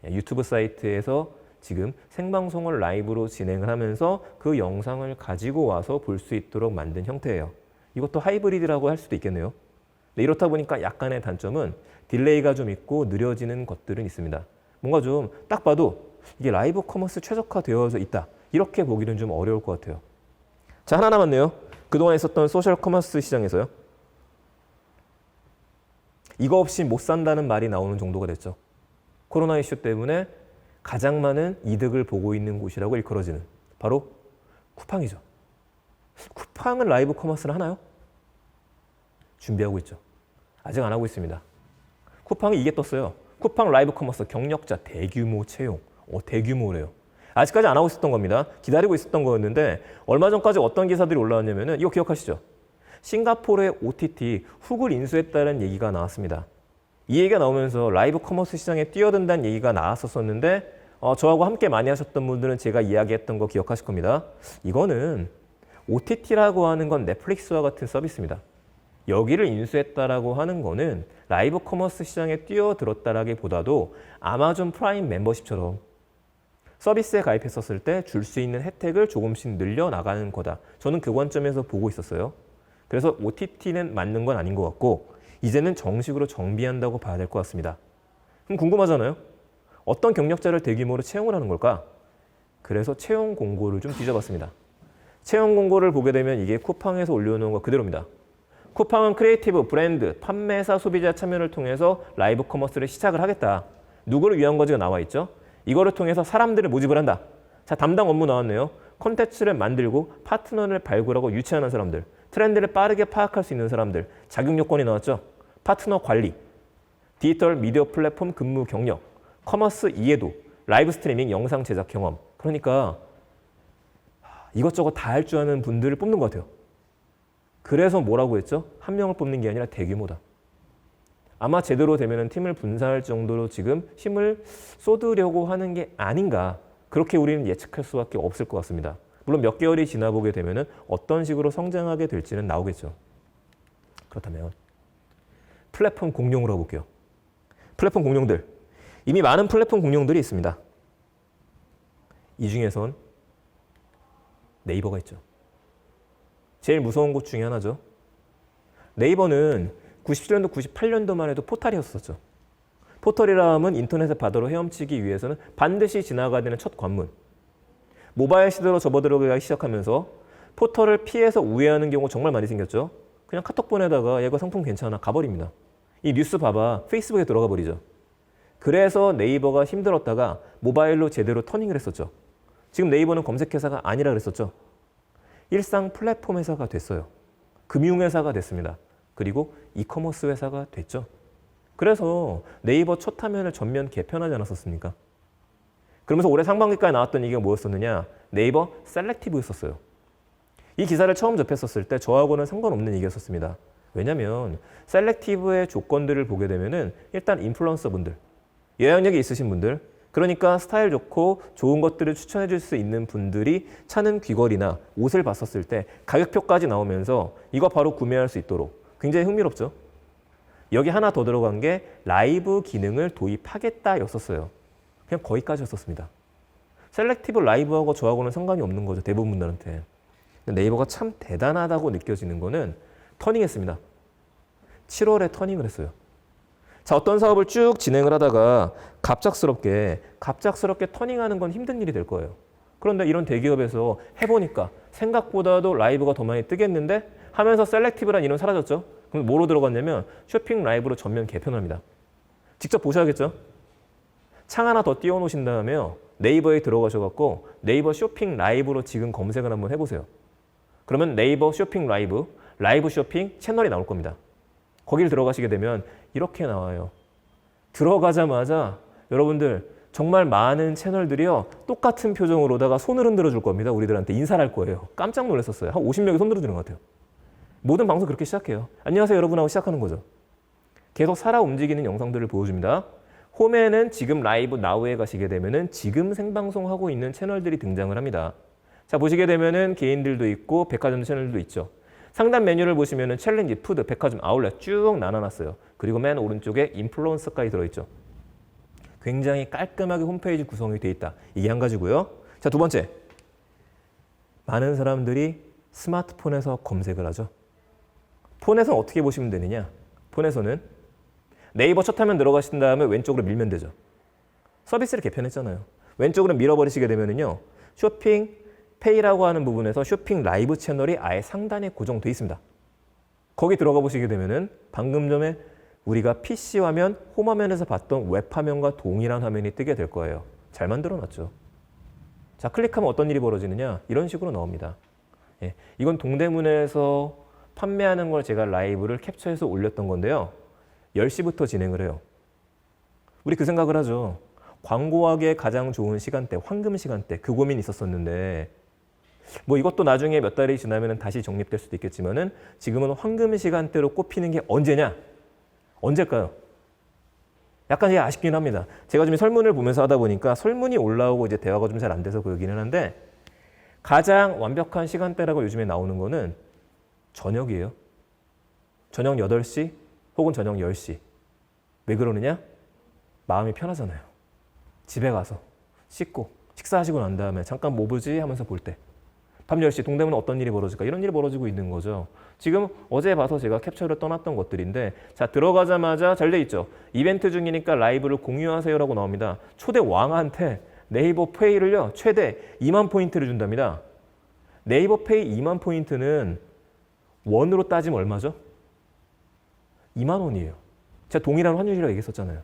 유튜브 사이트에서 지금 생방송을 라이브로 진행을 하면서 그 영상을 가지고 와서 볼 수 있도록 만든 형태예요. 이것도 하이브리드라고 할 수도 있겠네요. 네, 이렇다 보니까 약간의 단점은 딜레이가 좀 있고 느려지는 것들은 있습니다. 뭔가 좀 딱 봐도 이게 라이브 커머스 최적화되어져 있다. 이렇게 보기는 좀 어려울 것 같아요. 자, 하나 남았네요. 그동안 있었던 소셜 커머스 시장에서요. 이거 없이 못 산다는 말이 나오는 정도가 됐죠. 코로나 이슈 때문에 가장 많은 이득을 보고 있는 곳이라고 일컬어지는 바로 쿠팡이죠. 쿠팡은 라이브 커머스를 하나요? 준비하고 있죠. 아직 안 하고 있습니다. 쿠팡이 이게 떴어요. 쿠팡 라이브 커머스 경력자 대규모 채용. 대규모래요. 아직까지 안 하고 있었던 겁니다. 기다리고 있었던 거였는데 얼마 전까지 어떤 기사들이 올라왔냐면은 이거 기억하시죠? 싱가포르의 OTT 훅을 인수했다는 얘기가 나왔습니다. 이 얘기가 나오면서 라이브 커머스 시장에 뛰어든다는 얘기가 나왔었는데 저하고 함께 많이 하셨던 분들은 제가 이야기했던 거 기억하실 겁니다. 이거는 OTT라고 하는 건 넷플릭스와 같은 서비스입니다. 여기를 인수했다라고 하는 거는 라이브 커머스 시장에 뛰어들었다라기보다도 아마존 프라임 멤버십처럼 서비스에 가입했었을 때 줄 수 있는 혜택을 조금씩 늘려나가는 거다. 저는 그 관점에서 보고 있었어요. 그래서 OTT는 맞는 건 아닌 것 같고 이제는 정식으로 정비한다고 봐야 될 것 같습니다. 그럼 궁금하잖아요. 어떤 경력자를 대규모로 채용을 하는 걸까? 그래서 채용 공고를 좀 뒤져봤습니다. 채용 공고를 보게 되면 이게 쿠팡에서 올려놓은 거 그대로입니다. 쿠팡은 크리에이티브, 브랜드, 판매사, 소비자 참여를 통해서 라이브 커머스를 시작을 하겠다. 누구를 위한 거지가 나와 있죠? 이거를 통해서 사람들을 모집을 한다. 자, 담당 업무 나왔네요. 콘텐츠를 만들고 파트너를 발굴하고 유치하는 사람들, 트렌드를 빠르게 파악할 수 있는 사람들, 자격 요건이 나왔죠. 파트너 관리, 디지털 미디어 플랫폼 근무 경력, 커머스 이해도, 라이브 스트리밍, 영상 제작 경험. 그러니까 이것저것 다 할 줄 아는 분들을 뽑는 것 같아요. 그래서 뭐라고 했죠? 한 명을 뽑는 게 아니라 대규모다. 아마 제대로 되면 팀을 분산할 정도로 지금 힘을 쏟으려고 하는 게 아닌가. 그렇게 우리는 예측할 수밖에 없을 것 같습니다. 물론 몇 개월이 지나보게 되면 어떤 식으로 성장하게 될지는 나오겠죠. 그렇다면 플랫폼 공룡으로 볼게요. 플랫폼 공룡들. 이미 많은 플랫폼 공룡들이 있습니다. 이 중에선 네이버가 있죠. 제일 무서운 곳 중에 하나죠. 네이버는 97년도, 98년도만 해도 포탈이었었죠. 포털이라 하면 인터넷의 바다로 헤엄치기 위해서는 반드시 지나가야 되는 첫 관문. 모바일 시대로 접어들어가기 시작하면서 포털을 피해서 우회하는 경우 정말 많이 생겼죠. 그냥 카톡 보내다가 얘가 상품 괜찮아 가버립니다. 이 뉴스 봐봐 페이스북에 들어가 버리죠. 그래서 네이버가 힘들었다가 모바일로 제대로 터닝을 했었죠. 지금 네이버는 검색회사가 아니라 그랬었죠. 일상 플랫폼 회사가 됐어요. 금융회사가 됐습니다. 그리고 이커머스 회사가 됐죠. 그래서 네이버 첫 화면을 전면 개편하지 않았었습니까? 그러면서 올해 상반기까지 나왔던 얘기가 뭐였었느냐? 네이버 셀렉티브였었어요. 이 기사를 처음 접했었을 때 저하고는 상관없는 얘기였었습니다. 왜냐하면 셀렉티브의 조건들을 보게 되면은 일단 인플루언서분들, 영향력이 있으신 분들, 그러니까 스타일 좋고 좋은 것들을 추천해 줄 수 있는 분들이 차는 귀걸이나 옷을 봤었을 때 가격표까지 나오면서 이거 바로 구매할 수 있도록 굉장히 흥미롭죠. 여기 하나 더 들어간 게 라이브 기능을 도입하겠다였었어요. 그냥 거기까지였었습니다. 셀렉티브 라이브하고 저하고는 상관이 없는 거죠. 대부분 분들한테. 네이버가 참 대단하다고 느껴지는 거는 터닝했습니다. 7월에 터닝을 했어요. 자, 어떤 사업을 쭉 진행을 하다가 갑작스럽게 터닝하는 건 힘든 일이 될 거예요. 그런데 이런 대기업에서 해보니까 생각보다도 라이브가 더 많이 뜨겠는데 하면서 셀렉티브란 이름 사라졌죠. 그럼 뭐로 들어갔냐면 쇼핑 라이브로 전면 개편합니다. 직접 보셔야겠죠. 창 하나 더 띄워놓으신 다음에요. 네이버에 들어가셔갖고 네이버 쇼핑 라이브로 지금 검색을 한번 해보세요. 그러면 네이버 쇼핑 라이브 쇼핑 채널이 나올 겁니다. 거길 들어가시게 되면 이렇게 나와요. 들어가자마자 여러분들 정말 많은 채널들이요. 똑같은 표정으로다가 손을 흔들어 줄 겁니다. 우리들한테 인사를 할 거예요. 깜짝 놀랐었어요. 한 50명이 손 들어주는 것 같아요. 모든 방송 그렇게 시작해요. 안녕하세요 여러분 하고 시작하는 거죠. 계속 살아 움직이는 영상들을 보여줍니다. 홈에는 지금 라이브 나우에 가시게 되면은 지금 생방송하고 있는 채널들이 등장을 합니다. 자, 보시게 되면은 개인들도 있고 백화점 채널도 있죠. 상단 메뉴를 보시면은 챌린지, 푸드, 백화점, 아울렛 쭉 나눠놨어요. 그리고 맨 오른쪽에 인플루언서까지 들어있죠. 굉장히 깔끔하게 홈페이지 구성이 되어 있다. 이게 한 가지고요. 자, 두 번째. 많은 사람들이 스마트폰에서 검색을 하죠. 폰에서는 어떻게 보시면 되느냐? 폰에서는 네이버 첫 화면 들어가신 다음에 왼쪽으로 밀면 되죠. 서비스를 개편했잖아요. 왼쪽으로 밀어버리시게 되면은요. 쇼핑 페이라고 하는 부분에서 쇼핑 라이브 채널이 아예 상단에 고정되어 있습니다. 거기 들어가 보시게 되면은 방금 전에 우리가 PC 화면, 홈 화면에서 봤던 웹 화면과 동일한 화면이 뜨게 될 거예요. 잘 만들어 놨죠. 자, 클릭하면 어떤 일이 벌어지느냐? 이런 식으로 나옵니다. 예, 이건 동대문에서 판매하는 걸 제가 라이브를 캡처해서 올렸던 건데요. 10시부터 진행을 해요. 우리 그 생각을 하죠. 광고하기에 가장 좋은 시간대, 황금 시간대, 그 고민이 있었었는데 뭐 이것도 나중에 몇 달이 지나면 다시 정립될 수도 있겠지만은 지금은 황금 시간대로 꼽히는 게 언제냐? 언제일까요? 약간 아쉽긴 합니다. 제가 좀 설문을 보면서 하다 보니까 설문이 올라오고 이제 대화가 좀 잘 안 돼서 그러기는 한데 가장 완벽한 시간대라고 요즘에 나오는 거는 저녁이에요. 저녁 8시 혹은 저녁 10시. 왜 그러느냐? 마음이 편하잖아요. 집에 가서 씻고 식사하시고 난 다음에 잠깐 뭐 보지 하면서 볼 때. 밤 10시 동대문은 어떤 일이 벌어질까? 이런 일이 벌어지고 있는 거죠. 지금 어제 봐서 제가 캡처를 떠났던 것들인데 자, 들어가자마자 잘 돼 있죠. 이벤트 중이니까 라이브를 공유하세요라고 나옵니다. 초대 왕한테 네이버 페이를요. 최대 2만 포인트를 준답니다. 네이버 페이 2만 포인트는 원으로 따지면 얼마죠? 2만 원이에요. 제가 동일한 환율이라고 얘기했었잖아요.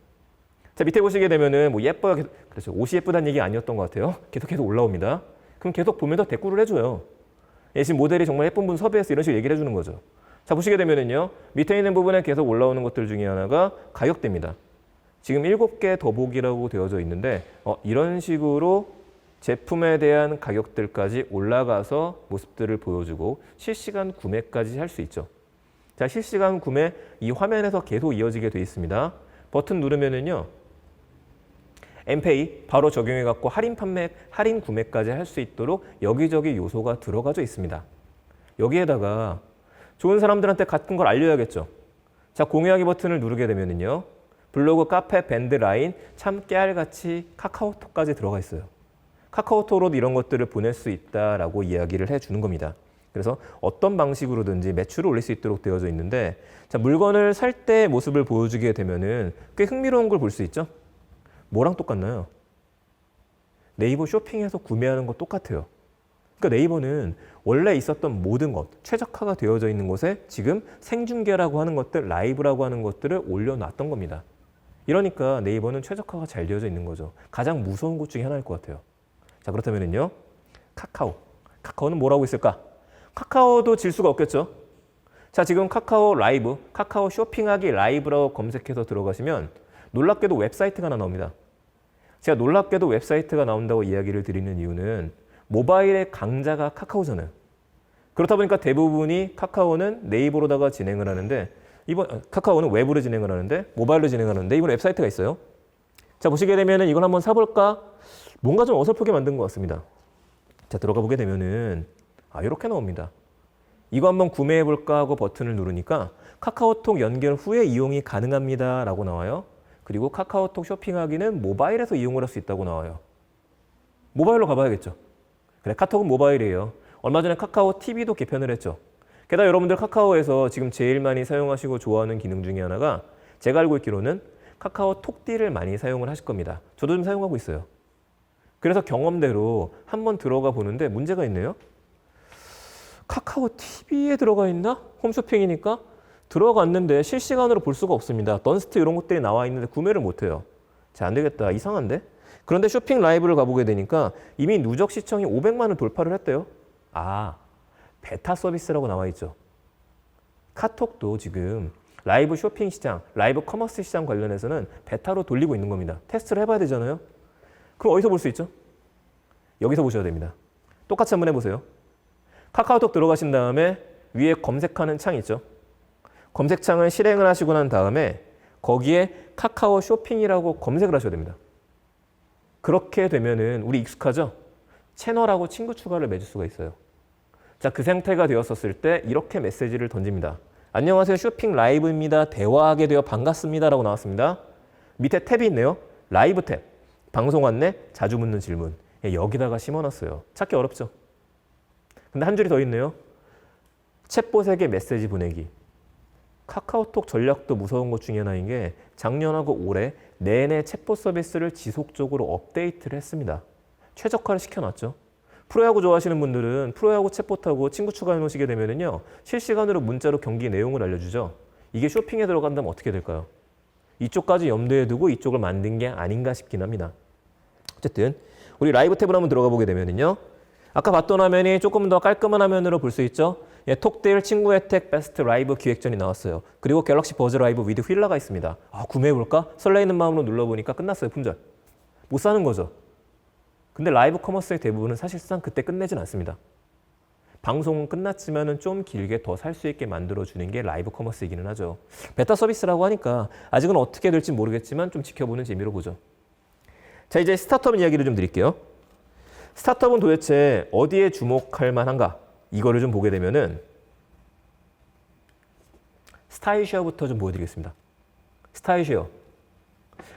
자, 밑에 보시게 되면은 뭐 예뻐요. 그렇죠. 옷이 예쁘다는 얘기 아니었던 것 같아요. 계속 올라옵니다. 그럼 계속 보면서 댓글을 해줘요. 예, 지금 모델이 정말 예쁜 분 섭외해서 이런 식으로 얘기를 해주는 거죠. 자, 보시게 되면은요. 밑에 있는 부분에 계속 올라오는 것들 중에 하나가 가격대입니다. 지금 7개 더보기라고 되어져 있는데 이런 식으로 제품에 대한 가격들까지 올라가서 모습들을 보여주고 실시간 구매까지 할 수 있죠. 자, 실시간 구매 이 화면에서 계속 이어지게 되어 있습니다. 버튼 누르면은요. 엠페이 바로 적용해 갖고 할인 판매, 할인 구매까지 할 수 있도록 여기저기 요소가 들어가져 있습니다. 여기에다가 좋은 사람들한테 같은 걸 알려야겠죠. 자, 공유하기 버튼을 누르게 되면은요. 블로그, 카페, 밴드, 라인, 참 깨알같이 카카오톡까지 들어가 있어요. 카카오톡으로도 이런 것들을 보낼 수 있다라고 이야기를 해주는 겁니다. 그래서 어떤 방식으로든지 매출을 올릴 수 있도록 되어져 있는데, 자, 물건을 살 때 모습을 보여주게 되면은 꽤 흥미로운 걸 볼 수 있죠. 뭐랑 똑같나요? 네이버 쇼핑에서 구매하는 거 똑같아요. 그러니까 네이버는 원래 있었던 모든 것, 최적화가 되어져 있는 곳에 지금 생중계라고 하는 것들, 라이브라고 하는 것들을 올려놨던 겁니다. 이러니까 네이버는 최적화가 잘 되어져 있는 거죠. 가장 무서운 것 중에 하나일 것 같아요. 자, 그렇다면요, 카카오는 뭐라고 있을까? 카카오도 질 수가 없겠죠. 자, 지금 카카오 라이브, 카카오 쇼핑하기 라이브라고 검색해서 들어가시면 놀랍게도 웹사이트가 하나 나옵니다. 제가 놀랍게도 웹사이트가 나온다고 이야기를 드리는 이유는 모바일의 강자가 카카오잖아요. 그렇다 보니까 대부분이 카카오는 네이버로다가 진행을 하는데, 카카오는 웹으로 진행을 하는데, 모바일로 진행을 하는데, 이번 웹사이트가 있어요. 자, 보시게 되면은 이걸 한번 사볼까? 뭔가 좀 어설프게 만든 것 같습니다. 자, 들어가 보게 되면은 이렇게 나옵니다. 이거 한번 구매해볼까 하고 버튼을 누르니까 카카오톡 연결 후에 이용이 가능합니다 라고 나와요. 그리고 카카오톡 쇼핑하기는 모바일에서 이용을 할 수 있다고 나와요. 모바일로 가봐야겠죠. 그래, 카톡은 모바일이에요. 얼마 전에 카카오 TV도 개편을 했죠. 게다가 여러분들 카카오에서 지금 제일 많이 사용하시고 좋아하는 기능 중에 하나가, 제가 알고 있기로는 카카오 톡디를 많이 사용을 하실 겁니다. 저도 좀 사용하고 있어요. 그래서 경험대로 한번 들어가 보는데 문제가 있네요. 카카오 TV에 들어가 있나? 홈쇼핑이니까 들어갔는데 실시간으로 볼 수가 없습니다. 던스트 이런 것들이 나와 있는데 구매를 못해요. 자, 안 되겠다. 이상한데? 그런데 쇼핑 라이브를 가보게 되니까 이미 누적 시청이 500만을 돌파를 했대요. 베타 서비스라고 나와 있죠. 카톡도 지금 라이브 쇼핑 시장, 라이브 커머스 시장 관련해서는 베타로 돌리고 있는 겁니다. 테스트를 해봐야 되잖아요. 그럼 어디서 볼 수 있죠? 여기서 보셔야 됩니다. 똑같이 한번 해보세요. 카카오톡 들어가신 다음에 위에 검색하는 창 있죠? 검색창을 실행을 하시고 난 다음에 거기에 카카오 쇼핑이라고 검색을 하셔야 됩니다. 그렇게 되면은 우리 익숙하죠? 채널하고 친구 추가를 맺을 수가 있어요. 자, 그 상태가 되었었을 때 이렇게 메시지를 던집니다. 안녕하세요, 쇼핑 라이브입니다. 대화하게 되어 반갑습니다 라고 나왔습니다. 밑에 탭이 있네요. 라이브 탭, 방송 안내, 자주 묻는 질문. 여기다가 심어놨어요. 찾기 어렵죠? 근데 한 줄이 더 있네요. 챗봇에게 메시지 보내기. 카카오톡 전략도 무서운 것 중에 하나인 게 작년하고 올해 내내 챗봇 서비스를 지속적으로 업데이트를 했습니다. 최적화를 시켜놨죠. 프로야구 좋아하시는 분들은 프로야구 챗봇하고 친구 추가해 놓으시게 되면요, 실시간으로 문자로 경기 내용을 알려주죠. 이게 쇼핑에 들어간다면 어떻게 될까요? 이쪽까지 염두에 두고 이쪽을 만든 게 아닌가 싶긴 합니다. 어쨌든 우리 라이브 탭을 한번 들어가 보게 되면요, 아까 봤던 화면이 조금 더 깔끔한 화면으로 볼 수 있죠. 톡딜 친구 혜택 베스트 라이브 기획전이 나왔어요. 그리고 갤럭시 버즈 라이브 위드 휠라가 있습니다. 구매해볼까? 설레이는 마음으로 눌러보니까 끝났어요. 품절. 못 사는 거죠. 근데 라이브 커머스의 대부분은 사실상 그때 끝내진 않습니다. 방송은 끝났지만은 좀 길게 더 살 수 있게 만들어주는 게 라이브 커머스이기는 하죠. 베타 서비스라고 하니까 아직은 어떻게 될지 모르겠지만 좀 지켜보는 재미로 보죠. 자, 이제 스타트업 이야기를 좀 드릴게요. 스타트업은 도대체 어디에 주목할 만한가? 이거를 좀 보게 되면은 스타일쉐어부터 좀 보여드리겠습니다. 스타일쉐어.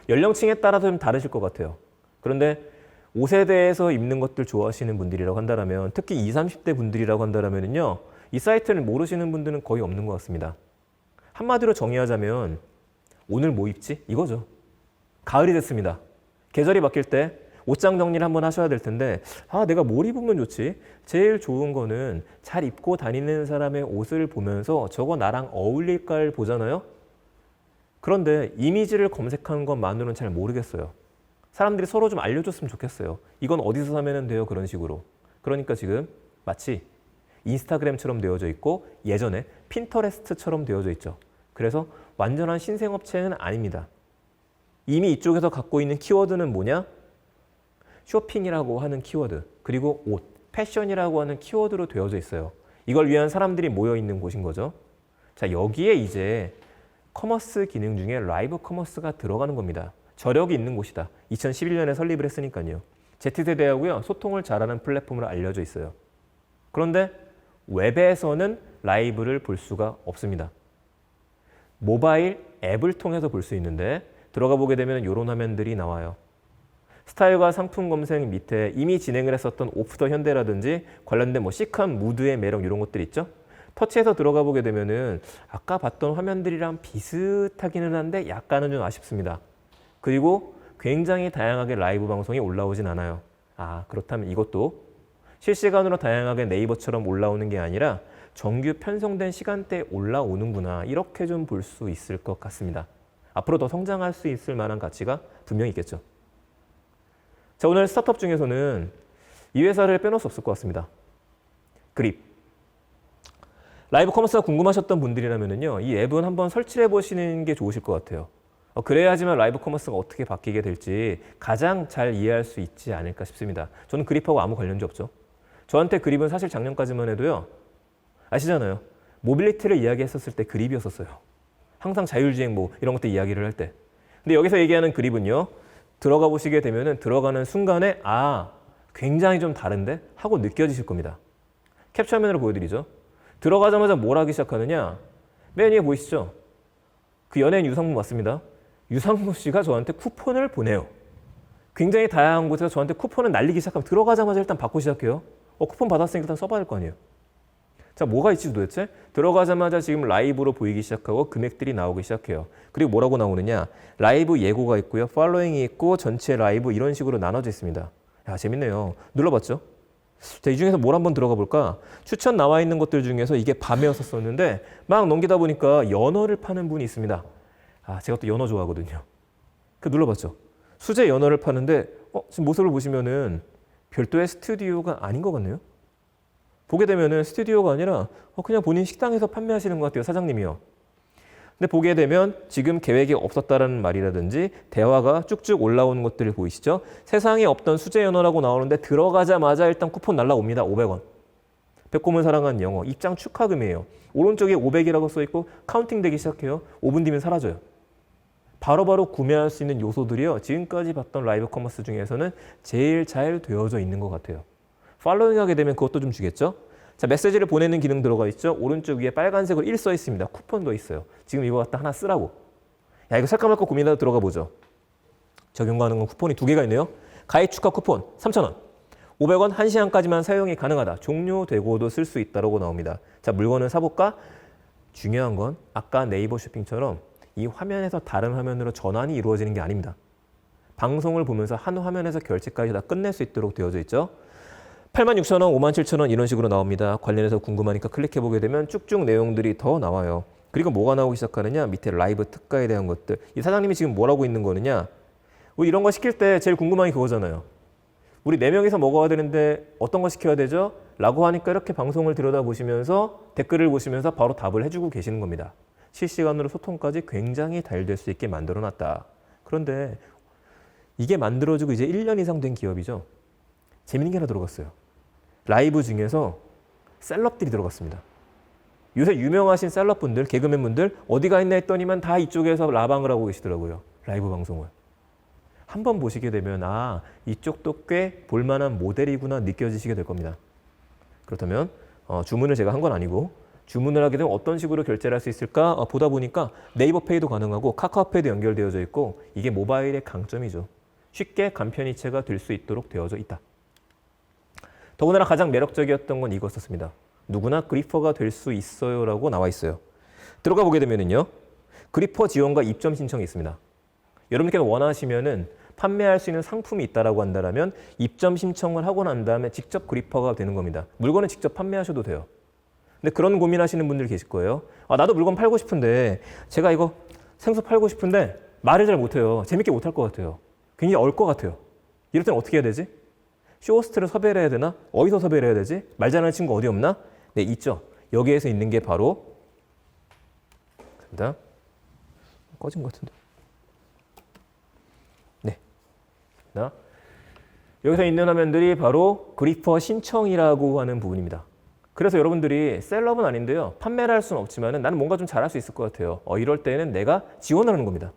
연령층에 따라서 좀 다르실 것 같아요. 그런데 5세대에서 입는 것들 좋아하시는 분들이라고 한다면, 특히 20, 30대 분들이라고 한다면요, 이 사이트를 모르시는 분들은 거의 없는 것 같습니다. 한마디로 정의하자면 오늘 뭐 입지? 이거죠. 가을이 됐습니다. 계절이 바뀔 때 옷장 정리를 한번 하셔야 될 텐데, 내가 뭘 입으면 좋지? 제일 좋은 거는 잘 입고 다니는 사람의 옷을 보면서 저거 나랑 어울릴까를 보잖아요. 그런데 이미지를 검색하는 것만으로는 잘 모르겠어요. 사람들이 서로 좀 알려줬으면 좋겠어요. 이건 어디서 사면 돼요? 그런 식으로. 그러니까 지금 마치 인스타그램처럼 되어져 있고 예전에 핀터레스트처럼 되어져 있죠. 그래서 완전한 신생업체는 아닙니다. 이미 이쪽에서 갖고 있는 키워드는 뭐냐? 쇼핑이라고 하는 키워드, 그리고 옷, 패션이라고 하는 키워드로 되어져 있어요. 이걸 위한 사람들이 모여 있는 곳인 거죠. 자, 여기에 이제 커머스 기능 중에 라이브 커머스가 들어가는 겁니다. 저력이 있는 곳이다. 2011년에 설립을 했으니까요. Z세대하고요. 소통을 잘하는 플랫폼으로 알려져 있어요. 그런데 웹에서는 라이브를 볼 수가 없습니다. 모바일 앱을 통해서 볼 수 있는데 들어가 보게 되면 이런 화면들이 나와요. 스타일과 상품 검색 밑에 이미 진행을 했었던 오프 더 현대라든지 관련된 뭐 시크한 무드의 매력 이런 것들 있죠. 터치해서 들어가 보게 되면은 아까 봤던 화면들이랑 비슷하기는 한데 약간은 좀 아쉽습니다. 그리고 굉장히 다양하게 라이브 방송이 올라오진 않아요. 아, 그렇다면 이것도 실시간으로 다양하게 네이버처럼 올라오는 게 아니라 정규 편성된 시간대에 올라오는구나. 이렇게 좀 볼 수 있을 것 같습니다. 앞으로 더 성장할 수 있을 만한 가치가 분명히 있겠죠. 자, 오늘 스타트업 중에서는 이 회사를 빼놓을 수 없을 것 같습니다. 그립. 라이브 커머스가 궁금하셨던 분들이라면요, 이 앱은 한번 설치해 보시는 게 좋으실 것 같아요. 그래야지만 라이브 커머스가 어떻게 바뀌게 될지 가장 잘 이해할 수 있지 않을까 싶습니다. 저는 그립하고 아무 관련이 없죠. 저한테 그립은 사실 작년까지만 해도요, 아시잖아요. 모빌리티를 이야기했었을 때 그립이었었어요. 항상 자율주행 뭐 이런 것들 이야기를 할 때. 근데 여기서 얘기하는 그립은요, 들어가 보시게 되면은 들어가는 순간에 아, 굉장히 좀 다른데? 하고 느껴지실 겁니다. 캡처 화면으로 보여드리죠. 들어가자마자 뭘 하기 시작하느냐? 맨 위에 보이시죠? 그 연예인 유상무 맞습니다. 유상무 씨가 저한테 쿠폰을 보내요. 굉장히 다양한 곳에서 저한테 쿠폰을 날리기 시작하면 들어가자마자 일단 받고 시작해요. 쿠폰 받았으니까 일단 써봐야 할 거 아니에요. 자, 뭐가 있지 도대체? 들어가자마자 지금 라이브로 보이기 시작하고 금액들이 나오기 시작해요. 그리고 뭐라고 나오느냐? 라이브 예고가 있고요. 팔로잉이 있고 전체 라이브 이런 식으로 나눠져 있습니다. 야, 재밌네요. 눌러봤죠? 자, 이 중에서 뭘 한번 들어가 볼까? 추천 나와 있는 것들 중에서 이게 밤에였었는데 막 넘기다 보니까 연어를 파는 분이 있습니다. 아, 제가 또 연어 좋아하거든요. 그 눌러봤죠? 수제 연어를 파는데 지금 모습을 보시면은 별도의 스튜디오가 아닌 것 같네요. 보게 되면은 스튜디오가 아니라 그냥 본인 식당에서 판매하시는 것 같아요, 사장님이요. 근데 보게 되면 지금 계획이 없었다라는 말이라든지 대화가 쭉쭉 올라오는 것들을 보이시죠? 세상에 없던 수제 연어라고 나오는데 들어가자마자 일단 쿠폰 날라옵니다. 500원. 백곰을 사랑한 영어. 입장 축하금이에요. 오른쪽에 500이라고 써있고 카운팅 되기 시작해요. 5분 뒤면 사라져요. 바로바로 구매할 수 있는 요소들이요. 지금까지 봤던 라이브 커머스 중에서는 제일 잘 되어져 있는 것 같아요. 팔로잉 하게 되면 그것도 좀 주겠죠? 자, 메시지를 보내는 기능 들어가 있죠? 오른쪽 위에 빨간색으로 1 써 있습니다. 쿠폰도 있어요. 지금 이거 갖다 하나 쓰라고. 야, 이거 살까 말까 고민하다 들어가 보죠. 적용 가능한 쿠폰이 2개가 있네요. 가입 축하 쿠폰 3,000원. 500원 1시간까지만 사용이 가능하다. 종료되고도 쓸 수 있다고 나옵니다. 자, 물건을 사볼까? 중요한 건 아까 네이버 쇼핑처럼 이 화면에서 다른 화면으로 전환이 이루어지는 게 아닙니다. 방송을 보면서 한 화면에서 결제까지 다 끝낼 수 있도록 되어져 있죠. 86,000원, 57,000원 이런 식으로 나옵니다. 관련해서 궁금하니까 클릭해보게 되면 쭉쭉 내용들이 더 나와요. 그리고 뭐가 나오기 시작하느냐? 밑에 라이브 특가에 대한 것들. 이 사장님이 지금 뭐라고 있는 거느냐? 우리 이런 거 시킬 때 제일 궁금한 게 그거잖아요. 우리 4명이서 먹어야 되는데 어떤 거 시켜야 되죠? 라고 하니까 이렇게 방송을 들여다보시면서 댓글을 보시면서 바로 답을 해주고 계시는 겁니다. 실시간으로 소통까지 굉장히 잘 될 수 있게 만들어놨다. 그런데 이게 만들어지고 이제 1년 이상 된 기업이죠. 재밌는 게 하나 들어갔어요. 라이브 중에서 셀럽들이 들어갔습니다. 요새 유명하신 셀럽분들, 개그맨분들 어디가 있나 했더니만 다 이쪽에서 라방을 하고 계시더라고요. 라이브 방송을. 한번 보시게 되면 아, 이쪽도 꽤 볼만한 모델이구나 느껴지시게 될 겁니다. 그렇다면 주문을 제가 한 건 아니고 주문을 하게 되면 어떤 식으로 결제를 할 수 있을까 보다 보니까 네이버페이도 가능하고 카카오페이도 연결되어져 있고 이게 모바일의 강점이죠. 쉽게 간편이체가 될 수 있도록 되어져 있다. 더군다나 가장 매력적이었던 건 이거였습니다. 누구나 그리퍼가 될 수 있어요 라고 나와 있어요. 들어가 보게 되면요. 그리퍼 지원과 입점 신청이 있습니다. 여러분께서 원하시면은 판매할 수 있는 상품이 있다라고 한다면 입점 신청을 하고 난 다음에 직접 그리퍼가 되는 겁니다. 물건을 직접 판매하셔도 돼요. 근데 그런 고민하시는 분들 계실 거예요. 아, 나도 물건 팔고 싶은데 제가 이거 생수 팔고 싶은데 말을 잘 못해요. 재밌게 못할 것 같아요. 굉장히 얼 것 같아요. 이럴 때는 어떻게 해야 되지? 쇼호스트를 섭외를 해야 되나? 어디서 섭외를 해야 되지? 말 잘하는 친구 어디 없나? 네, 있죠. 여기에서 있는 게 바로 꺼진 것 같은데. 네. 여기서 있는 화면들이 바로 그리퍼 신청이라고 하는 부분입니다. 그래서 여러분들이 셀럽은 아닌데요. 판매를 할 수는 없지만 나는 뭔가 좀 잘할 수 있을 것 같아요. 이럴 때는 내가 지원을 하는 겁니다.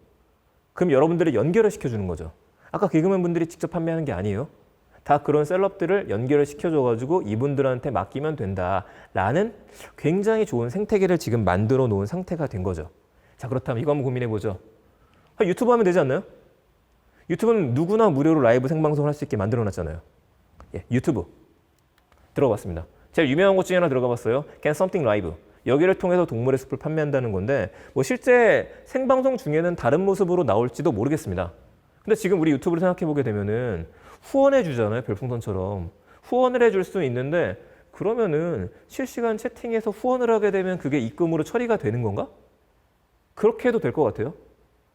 그럼 여러분들을 연결을 시켜주는 거죠. 아까 개그맨 분들이 직접 판매하는 게 아니에요. 다 그런 셀럽들을 연결을 시켜줘가지고 이분들한테 맡기면 된다라는 굉장히 좋은 생태계를 지금 만들어 놓은 상태가 된 거죠. 자, 그렇다면 이거 한번 고민해 보죠. 유튜브 하면 되지 않나요? 유튜브는 누구나 무료로 라이브 생방송을 할 수 있게 만들어 놨잖아요. 예, 유튜브 들어봤습니다. 제일 유명한 곳 중에 하나 들어가 봤어요. Can Something Live. 여기를 통해서 동물의 숲을 판매한다는 건데 뭐 실제 생방송 중에는 다른 모습으로 나올지도 모르겠습니다. 근데 지금 우리 유튜브를 생각해 보게 되면은 후원해 주잖아요. 별풍선처럼. 후원을 해줄 수 있는데 그러면은 실시간 채팅에서 후원을 하게 되면 그게 입금으로 처리가 되는 건가? 그렇게 해도 될 것 같아요.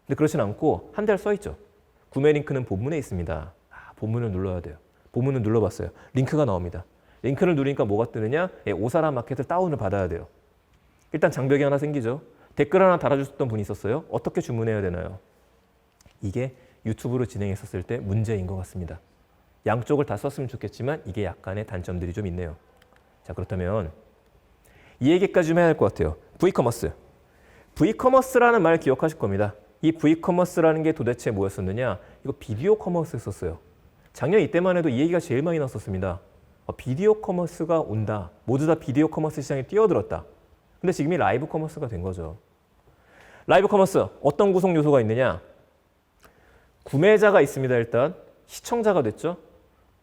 근데 그렇진 않고 한 달 써 있죠. 구매 링크는 본문에 있습니다. 본문을 눌러야 돼요. 본문을 눌러봤어요. 링크가 나옵니다. 링크를 누르니까 뭐가 뜨느냐? 예, 오사라 마켓을 다운을 받아야 돼요. 일단 장벽이 하나 생기죠. 댓글 하나 달아주셨던 분이 있었어요. 어떻게 주문해야 되나요? 이게 유튜브로 진행했었을 때 문제인 것 같습니다. 양쪽을 다 썼으면 좋겠지만 이게 약간의 단점들이 좀 있네요. 자, 그렇다면 이 얘기까지 좀 해야 할 것 같아요. V커머스. V커머스라는 말 기억하실 겁니다. 이 V커머스라는 게 도대체 뭐였었느냐? 이거 비디오 커머스였었어요. 작년 이때만 해도 이 얘기가 제일 많이 나왔었습니다. 비디오 커머스가 온다. 모두 다 비디오 커머스 시장에 뛰어들었다. 근데 지금이 라이브 커머스가 된 거죠. 라이브 커머스 어떤 구성 요소가 있느냐? 구매자가 있습니다. 일단 시청자가 됐죠.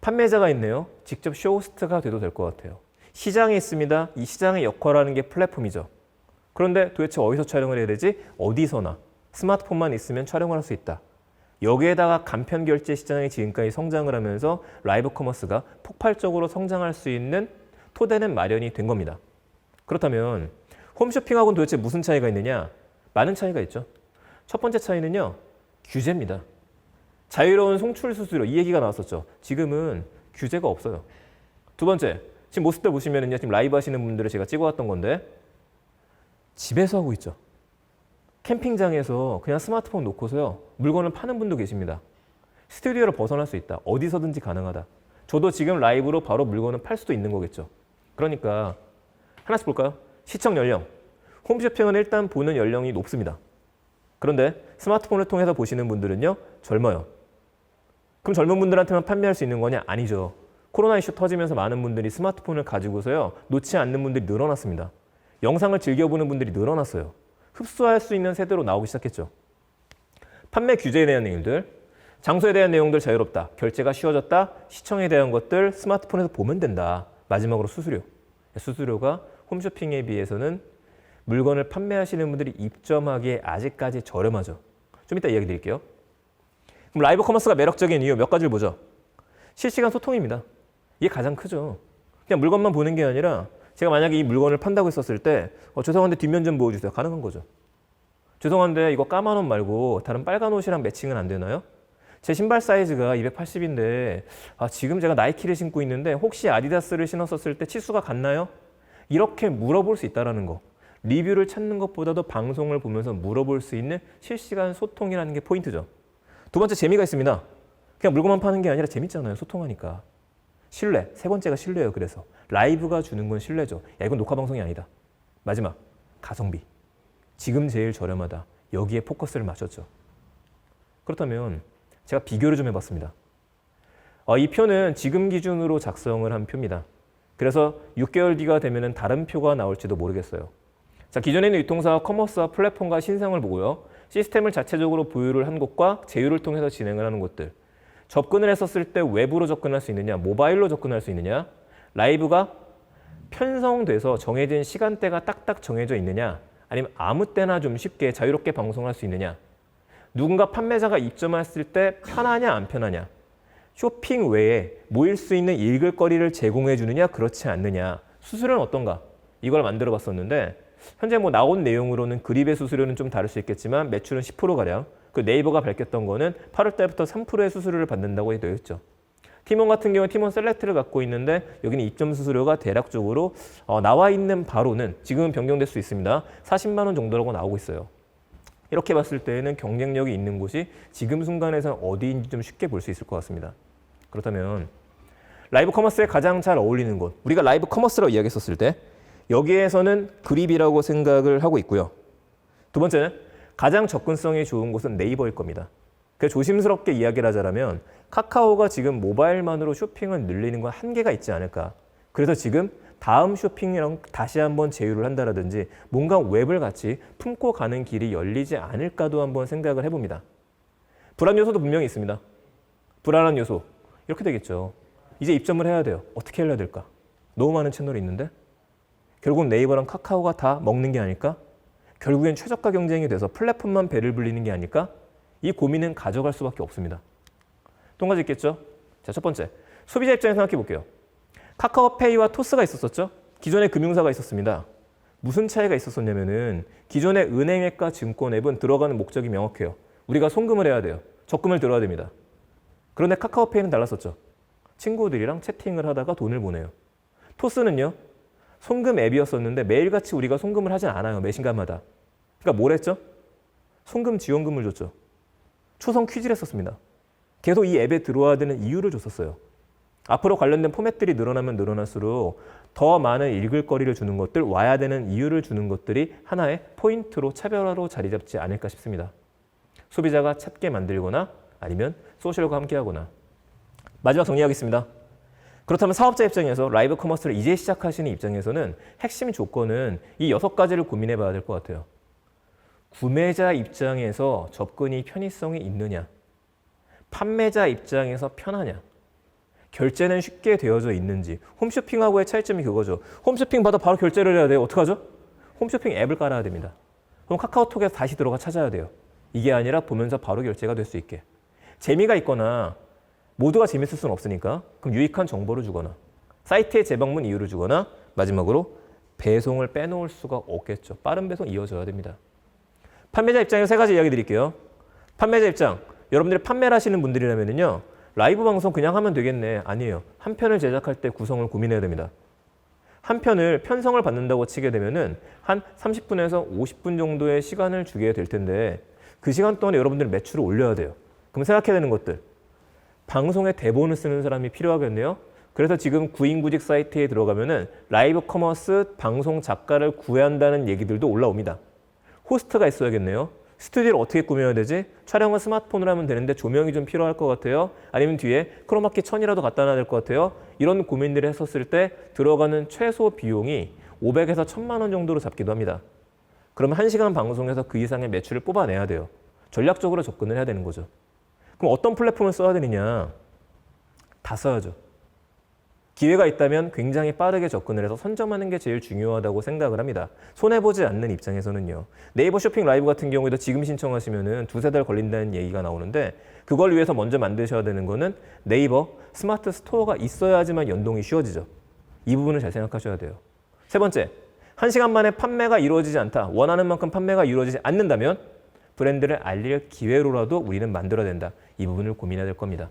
판매자가 있네요. 직접 쇼호스트가 돼도 될 것 같아요. 시장이 있습니다. 이 시장의 역할을 하는 게 플랫폼이죠. 그런데 도대체 어디서 촬영을 해야 되지? 어디서나 스마트폰만 있으면 촬영을 할 수 있다. 여기에다가 간편 결제 시장이 지금까지 성장을 하면서 라이브 커머스가 폭발적으로 성장할 수 있는 토대는 마련이 된 겁니다. 그렇다면 홈쇼핑하고는 도대체 무슨 차이가 있느냐? 많은 차이가 있죠. 첫 번째 차이는요. 규제입니다. 자유로운 송출 수수료 이 얘기가 나왔었죠. 지금은 규제가 없어요. 두 번째, 지금 모습들 보시면은요. 지금 라이브 하시는 분들을 제가 찍어왔던 건데 집에서 하고 있죠. 캠핑장에서 그냥 스마트폰 놓고서요. 물건을 파는 분도 계십니다. 스튜디오를 벗어날 수 있다. 어디서든지 가능하다. 저도 지금 라이브로 바로 물건을 팔 수도 있는 거겠죠. 그러니까 하나씩 볼까요? 시청 연령. 홈쇼핑은 일단 보는 연령이 높습니다. 그런데 스마트폰을 통해서 보시는 분들은요. 젊어요. 그럼 젊은 분들한테만 판매할 수 있는 거냐? 아니죠. 코로나 이슈 터지면서 많은 분들이 스마트폰을 가지고서요. 놓지 않는 분들이 늘어났습니다. 영상을 즐겨보는 분들이 늘어났어요. 흡수할 수 있는 세대로 나오기 시작했죠. 판매 규제에 대한 내용들, 장소에 대한 내용들 자유롭다. 결제가 쉬워졌다. 시청에 대한 것들 스마트폰에서 보면 된다. 마지막으로 수수료. 수수료가 홈쇼핑에 비해서는 물건을 판매하시는 분들이 입점하기에 아직까지 저렴하죠. 좀 이따 이야기 드릴게요. 그럼 라이브 커머스가 매력적인 이유 몇 가지를 보죠. 실시간 소통입니다. 이게 가장 크죠. 그냥 물건만 보는 게 아니라 제가 만약에 이 물건을 판다고 했었을 때 죄송한데 뒷면 좀 보여주세요. 가능한 거죠. 죄송한데 이거 까만 옷 말고 다른 빨간 옷이랑 매칭은 안 되나요? 제 신발 사이즈가 280인데 지금 제가 나이키를 신고 있는데 혹시 아디다스를 신었었을 때 치수가 같나요? 이렇게 물어볼 수 있다는 거. 리뷰를 찾는 것보다도 방송을 보면서 물어볼 수 있는 실시간 소통이라는 게 포인트죠. 두 번째, 재미가 있습니다. 그냥 물건만 파는 게 아니라 재밌잖아요. 소통하니까. 신뢰. 세 번째가 신뢰예요. 그래서 라이브가 주는 건 신뢰죠. 야, 이건 녹화 방송이 아니다. 마지막, 가성비. 지금 제일 저렴하다. 여기에 포커스를 맞췄죠. 그렇다면 제가 비교를 좀 해봤습니다. 이 표는 지금 기준으로 작성을 한 표입니다. 그래서 6개월 뒤가 되면 다른 표가 나올지도 모르겠어요. 자, 기존에 있는 유통사와 커머스와 플랫폼과 신상을 보고요. 시스템을 자체적으로 보유를 한 곳과 제휴를 통해서 진행을 하는 곳들. 접근을 했었을 때 외부로 접근할 수 있느냐, 모바일로 접근할 수 있느냐, 라이브가 편성돼서 정해진 시간대가 딱딱 정해져 있느냐, 아니면 아무 때나 좀 쉽게 자유롭게 방송할 수 있느냐, 누군가 판매자가 입점했을 때 편하냐 안 편하냐, 쇼핑 외에 모일 수 있는 읽을 거리를 제공해 주느냐 그렇지 않느냐, 수수료는 어떤가 이걸 만들어 봤었는데 현재 뭐 나온 내용으로는 그립의 수수료는 좀 다를 수 있겠지만 매출은 10%가량, 그 네이버가 밝혔던 거는 8월 달부터 3%의 수수료를 받는다고 되어 있죠. 팀원 같은 경우는 팀원 셀렉트를 갖고 있는데 여기는 입점 수수료가 대략적으로 나와 있는 바로는 지금은 변경될 수 있습니다. 40만 원 정도라고 나오고 있어요. 이렇게 봤을 때는 경쟁력이 있는 곳이 지금 순간에서는 어디인지 좀 쉽게 볼 수 있을 것 같습니다. 그렇다면 라이브 커머스에 가장 잘 어울리는 곳, 우리가 라이브 커머스라고 이야기했었을 때 여기에서는 그립이라고 생각을 하고 있고요. 두 번째는 가장 접근성이 좋은 곳은 네이버일 겁니다. 그래서 조심스럽게 이야기를 하자면 카카오가 지금 모바일만으로 쇼핑을 늘리는 건 한계가 있지 않을까. 그래서 지금 다음 쇼핑이랑 다시 한번 제휴를 한다라든지 뭔가 웹을 같이 품고 가는 길이 열리지 않을까도 한번 생각을 해봅니다. 불안 요소도 분명히 있습니다. 불안한 요소. 이렇게 되겠죠. 이제 입점을 해야 돼요. 어떻게 해야 될까? 너무 많은 채널이 있는데 결국 네이버랑 카카오가 다 먹는 게 아닐까? 결국엔 최저가 경쟁이 돼서 플랫폼만 배를 불리는 게 아닐까? 이 고민은 가져갈 수밖에 없습니다. 또 한 가지 있겠죠? 자, 첫 번째. 소비자 입장에서 생각해 볼게요. 카카오페이와 토스가 있었었죠? 기존에 금융사가 있었습니다. 무슨 차이가 있었었냐면은 기존의 은행앱과 증권앱은 들어가는 목적이 명확해요. 우리가 송금을 해야 돼요. 적금을 들어야 됩니다. 그런데 카카오페이는 달랐었죠. 친구들이랑 채팅을 하다가 돈을 보내요. 토스는요. 송금 앱이었었는데 매일같이 우리가 송금을 하진 않아요. 매 시간마다. 그러니까 뭘 했죠? 송금 지원금을 줬죠. 초성 퀴즈를 했었습니다. 계속 이 앱에 들어와야 되는 이유를 줬었어요. 앞으로 관련된 포맷들이 늘어나면 늘어날수록 더 많은 읽을 거리를 주는 것들, 와야 되는 이유를 주는 것들이 하나의 포인트로 차별화로 자리 잡지 않을까 싶습니다. 소비자가 찾게 만들거나 아니면 소셜과 함께하거나. 마지막 정리하겠습니다. 그렇다면 사업자 입장에서 라이브 커머스를 이제 시작하시는 입장에서는 핵심 조건은 이 6가지를 고민해 봐야 될 것 같아요. 구매자 입장에서 접근이 편의성이 있느냐, 판매자 입장에서 편하냐, 결제는 쉽게 되어져 있는지. 홈쇼핑하고의 차이점이 그거죠. 홈쇼핑 받아 바로 결제를 해야 돼요. 어떡하죠? 홈쇼핑 앱을 깔아야 됩니다. 그럼 카카오톡에서 다시 들어가 찾아야 돼요. 이게 아니라 보면서 바로 결제가 될 수 있게. 재미가 있거나 모두가 재밌을 수는 없으니까 그럼 유익한 정보를 주거나 사이트에 재방문 이유를 주거나 마지막으로 배송을 빼놓을 수가 없겠죠. 빠른 배송 이어져야 됩니다. 판매자 입장에서 3가지 이야기 드릴게요. 판매자 입장. 여러분들이 판매를 하시는 분들이라면요. 라이브 방송 그냥 하면 되겠네. 아니에요. 한 편을 제작할 때 구성을 고민해야 됩니다. 한 편을 편성을 받는다고 치게 되면은 한 30분에서 50분 정도의 시간을 주게 될 텐데 그 시간 동안에 여러분들 매출을 올려야 돼요. 그럼 생각해야 되는 것들. 방송에 대본을 쓰는 사람이 필요하겠네요. 그래서 지금 구인구직 사이트에 들어가면은 라이브 커머스 방송 작가를 구해야 한다는 얘기들도 올라옵니다. 호스트가 있어야겠네요. 스튜디오를 어떻게 꾸며야 되지? 촬영은 스마트폰으로 하면 되는데 조명이 좀 필요할 것 같아요. 아니면 뒤에 크로마키 1000이라도 갖다 놔야 될 것 같아요. 이런 고민들을 했었을 때 들어가는 최소 비용이 500에서 1000만 원 정도로 잡기도 합니다. 그러면 1시간 방송에서 그 이상의 매출을 뽑아내야 돼요. 전략적으로 접근을 해야 되는 거죠. 그럼 어떤 플랫폼을 써야 되느냐? 다 써야죠. 기회가 있다면 굉장히 빠르게 접근을 해서 선점하는 게 제일 중요하다고 생각을 합니다. 손해보지 않는 입장에서는요. 네이버 쇼핑 라이브 같은 경우에도 지금 신청하시면 2-3달 걸린다는 얘기가 나오는데 그걸 위해서 먼저 만드셔야 되는 거는 네이버 스마트 스토어가 있어야지만 연동이 쉬워지죠. 이 부분을 잘 생각하셔야 돼요. 3번째, 1시간 만에 판매가 이루어지지 않다. 원하는 만큼 판매가 이루어지지 않는다면 브랜드를 알릴 기회로라도 우리는 만들어야 된다. 이 부분을 고민해야 될 겁니다.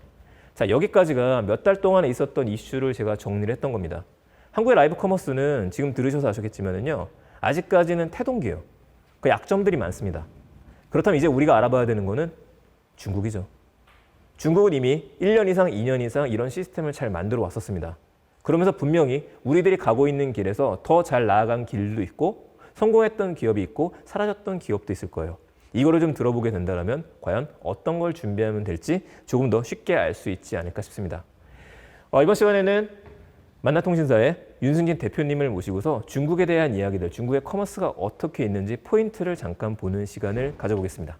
자, 여기까지가 몇 달 동안에 있었던 이슈를 제가 정리를 했던 겁니다. 한국의 라이브 커머스는 지금 들으셔서 아셨겠지만요. 아직까지는 태동기예요. 그 약점들이 많습니다. 그렇다면 이제 우리가 알아봐야 되는 거는 중국이죠. 중국은 이미 1년 이상, 2년 이상 이런 시스템을 잘 만들어 왔었습니다. 그러면서 분명히 우리들이 가고 있는 길에서 더 잘 나아간 길도 있고 성공했던 기업이 있고 사라졌던 기업도 있을 거예요. 이거를 좀 들어보게 된다면 과연 어떤 걸 준비하면 될지 조금 더 쉽게 알 수 있지 않을까 싶습니다. 이번 시간에는 만나통신사의 윤승진 대표님을 모시고서 중국에 대한 이야기들, 중국의 커머스가 어떻게 있는지 포인트를 잠깐 보는 시간을 가져보겠습니다.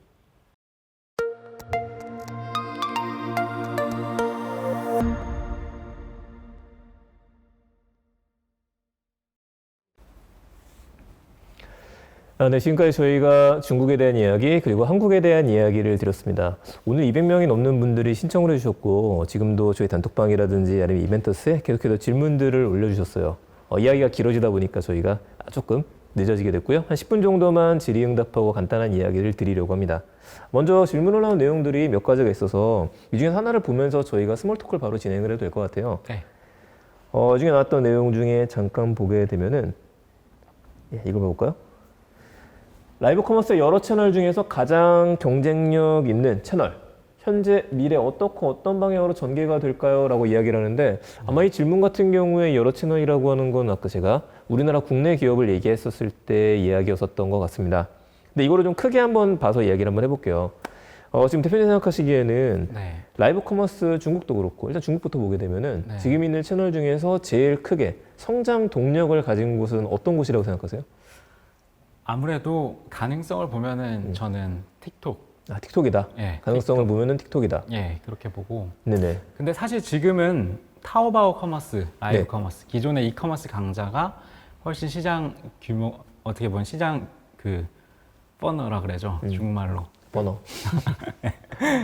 네, 지금까지 저희가 중국에 대한 이야기 그리고 한국에 대한 이야기를 드렸습니다. 오늘 200명이 넘는 분들이 신청을 해주셨고 지금도 저희 단톡방이라든지 아니면 이벤터스에 계속해서 질문들을 올려주셨어요. 이야기가 길어지다 보니까 저희가 조금 늦어지게 됐고요. 한 10분 정도만 질의응답하고 간단한 이야기를 드리려고 합니다. 먼저 질문 올라온 내용들이 몇 가지가 있어서 이 중에 하나를 보면서 저희가 스몰 토크를 바로 진행을 해도 될 것 같아요. 네. 이 중에 나왔던 내용 중에 잠깐 보게 되면은 읽어볼까요? 라이브 커머스의 여러 채널 중에서 가장 경쟁력 있는 채널, 현재 미래 어떻고 어떤 방향으로 전개가 될까요? 라고 이야기를 하는데 아마 이 질문 같은 경우에 여러 채널이라고 하는 건 아까 제가 우리나라 국내 기업을 얘기했었을 때 이야기였었던 것 같습니다. 근데 이거를 좀 크게 한번 봐서 이야기를 한번 해볼게요. 지금 대표님 생각하시기에는 네. 라이브 커머스 중국도 그렇고 일단 중국부터 보게 되면은 네. 지금 있는 채널 중에서 제일 크게 성장 동력을 가진 곳은 어떤 곳이라고 생각하세요? 아무래도 가능성을 보면은 저는 틱톡. 틱톡이다. 예, 가능성을 틱톡. 보면은 틱톡이다. 예, 그렇게 보고. 네네. 근데 사실 지금은 타오바오 커머스, 라이브 네. 커머스, 기존의 이커머스 강자가 훨씬 시장 규모, 어떻게 보면 시장 버너라 그러죠. 중국말로. 번호.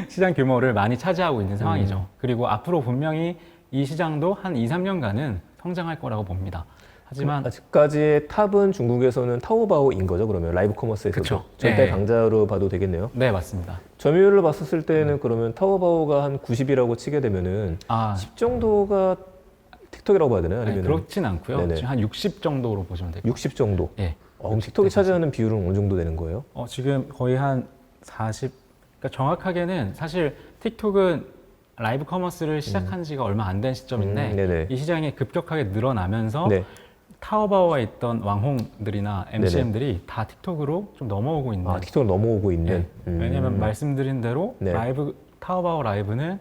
시장 규모를 많이 차지하고 있는 상황이죠. 그리고 앞으로 분명히 이 시장도 한 2, 3년간은 성장할 거라고 봅니다. 하지만 아직까지의 탑은 중국에서는 타오바오인 거죠, 그러면 라이브 커머스에서도 그쵸. 절대 네. 강자로 봐도 되겠네요. 네, 맞습니다. 점유율로 봤었을 때는 그러면 타오바오가 한 90이라고 치게 되면은 10 정도가 틱톡이라고 봐야 되나요? 네, 아니면 그렇진 않고요. 네네. 지금 한 60 정도로 보시면 돼요. 60 정도. 예. 그럼 틱톡이 차지하는 비율은 어느 정도 되는 거예요? 지금 거의 한 40, 그러니까 정확하게는 사실 틱톡은 라이브 커머스를 시작한 지가 얼마 안 된 시점인데 네네. 이 시장이 급격하게 늘어나면서 네. 타오바오에 있던 왕홍들이나 MCM들이 다 틱톡으로 좀 넘어오고 있는. 틱톡으로 넘어오고 있는. 왜냐하면 말씀드린 대로 네. 타오바오 라이브는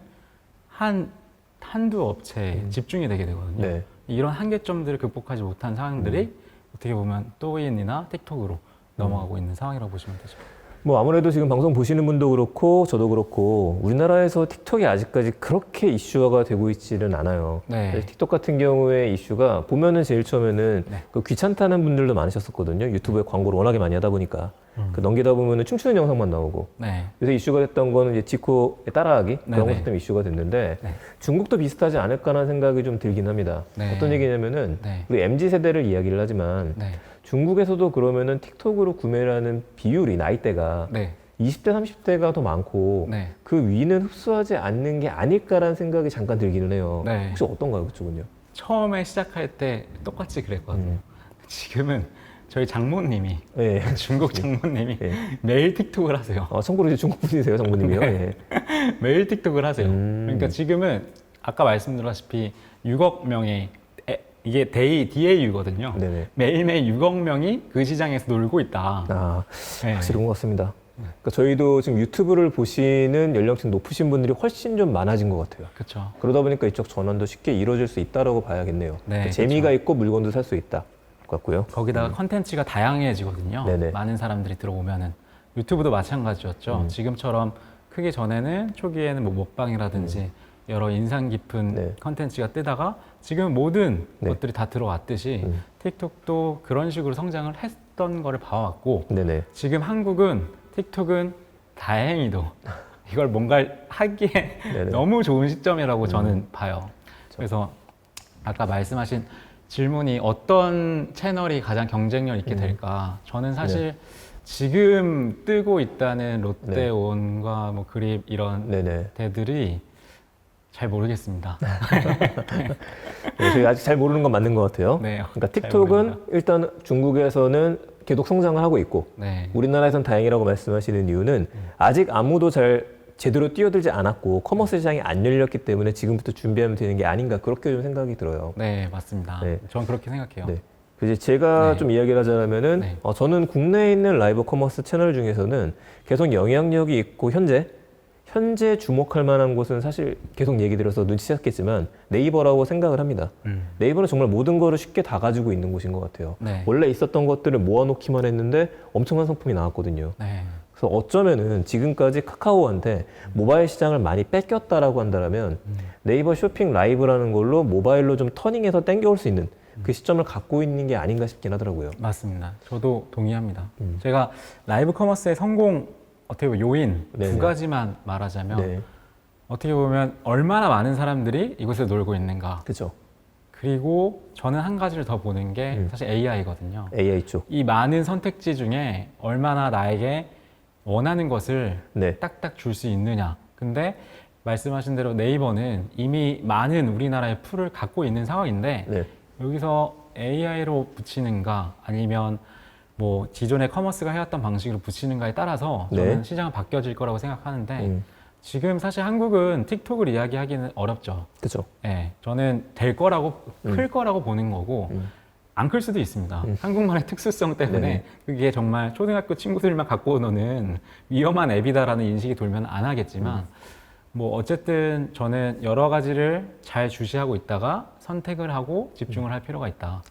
한두 업체에 집중이 되게 되거든요. 네. 이런 한계점들을 극복하지 못한 상황들이 어떻게 보면 또인이나 틱톡으로 넘어가고 있는 상황이라고 보시면 되죠. 뭐 아무래도 지금 방송 보시는 분도 그렇고 저도 그렇고 우리나라에서 틱톡이 아직까지 그렇게 이슈화가 되고 있지는 않아요. 네. 틱톡 같은 경우에 이슈가 보면은 제일 처음에는 네. 귀찮다는 분들도 많으셨었거든요. 유튜브에 광고를 워낙에 많이 하다 보니까 넘기다 보면은 춤추는 영상만 나오고. 네. 요새 이슈가 됐던 거는 이제 지코의 따라하기 그런 네네. 것 때문에 이슈가 됐는데 네. 중국도 비슷하지 않을까라는 생각이 좀 들긴 합니다. 네. 어떤 얘기냐면은 네. 우리 MZ 세대를 이야기를 하지만 네. 중국에서도 그러면은 틱톡으로 구매를 하는 비율이 나이대가 네. 20대, 30대가 더 많고 네. 그 위는 흡수하지 않는 게 아닐까라는 생각이 잠깐 들기는 해요. 네. 혹시 어떤가요, 그쪽은요? 처음에 시작할 때 똑같이 그랬거든요. 지금은 저희 장모님이 네. 중국 장모님이 네. 매일 틱톡을 하세요. 참고로 이제 중국 분이세요, 장모님이요? 네. 매일 틱톡을 하세요. 음. 그러니까 지금은 아까 말씀드렸다시피 6억 명의 이게 DAU거든요. 네네. 매일매일 6억 명이 그 시장에서 놀고 있다. 네. 확실히 그런 것 같습니다. 그러니까 저희도 지금 유튜브를 보시는 연령층 높으신 분들이 훨씬 좀 많아진 것 같아요. 그렇죠. 그러다 보니까 이쪽 전환도 쉽게 이루어질 수 있다라고 봐야겠네요. 네, 그러니까 재미가 그렇죠. 있고 물건도 살 수 있다. 것 같고요. 거기다가 컨텐츠가 다양해지거든요. 네네. 많은 사람들이 들어오면은 유튜브도 마찬가지였죠. 지금처럼 크기 전에는 초기에는 뭐 먹방이라든지 여러 인상 깊은 네. 컨텐츠가 뜨다가 지금 모든 네. 것들이 다 들어왔듯이 틱톡도 그런 식으로 성장을 했던 거를 봐왔고 네네. 지금 한국은 틱톡은 다행히도 이걸 뭔가 하기에 네네. 너무 좋은 시점이라고 저는 봐요. 그래서 아까 말씀하신 질문이 어떤 채널이 가장 경쟁력 있게 될까? 저는 사실 지금 뜨고 있다는 롯데온과 뭐 그립 이런 네네. 데들이 잘 모르겠습니다. 네, 저희 아직 잘 모르는 건 맞는 것 같아요. 네, 그러니까 잘 틱톡은 모릅니다. 일단 중국에서는 계속 성장을 하고 있고 네. 우리나라에선 다행이라고 말씀하시는 이유는 아직 아무도 잘 제대로 뛰어들지 않았고 커머스 시장이 안 열렸기 때문에 지금부터 준비하면 되는 게 아닌가 그렇게 좀 생각이 들어요. 네, 맞습니다. 네. 저는 그렇게 생각해요. 네. 이제 제가 네. 좀 이야기를 하자면은 네. 저는 국내에 있는 라이브 커머스 채널 중에서는 계속 영향력이 있고 현재 주목할 만한 곳은 사실 계속 얘기 들어서 눈치챘겠지만 네이버라고 생각을 합니다. 네이버는 정말 모든 거를 쉽게 다 가지고 있는 곳인 것 같아요. 네. 원래 있었던 것들을 모아놓기만 했는데 엄청난 상품이 나왔거든요. 네. 그래서 어쩌면은 지금까지 카카오한테 모바일 시장을 많이 뺏겼다라고 한다면 네이버 쇼핑 라이브라는 걸로 모바일로 좀 터닝해서 땡겨올 수 있는 그 시점을 갖고 있는 게 아닌가 싶긴 하더라고요. 맞습니다. 저도 동의합니다. 제가 라이브 커머스의 성공 어떻게 보면 요인 네네. 두 가지만 말하자면 네, 어떻게 보면 얼마나 많은 사람들이 이곳에 놀고 있는가. 그렇죠. 그리고 저는 한 가지를 더 보는 게 사실 AI거든요. AI 쪽. 이 많은 선택지 중에 얼마나 나에게 원하는 것을 네, 딱딱 줄 수 있느냐. 근데 말씀하신 대로 네이버는 이미 많은 우리나라의 풀을 갖고 있는 상황인데 네, 여기서 AI로 붙이는가 아니면 뭐 기존의 커머스가 해왔던 방식으로 붙이는가에 따라서 저는 네. 시장은 바뀌어질 거라고 생각하는데 지금 사실 한국은 틱톡을 이야기하기는 어렵죠. 그렇죠. 예, 저는 될 거라고 클 거라고 보는 거고 안 클 수도 있습니다. 한국말의 특수성 때문에 네네. 그게 정말 초등학교 친구들만 갖고 노는 위험한 앱이다라는 인식이 돌면 안 하겠지만 뭐 어쨌든 저는 여러 가지를 잘 주시하고 있다가 선택을 하고 집중을 할 필요가 있다.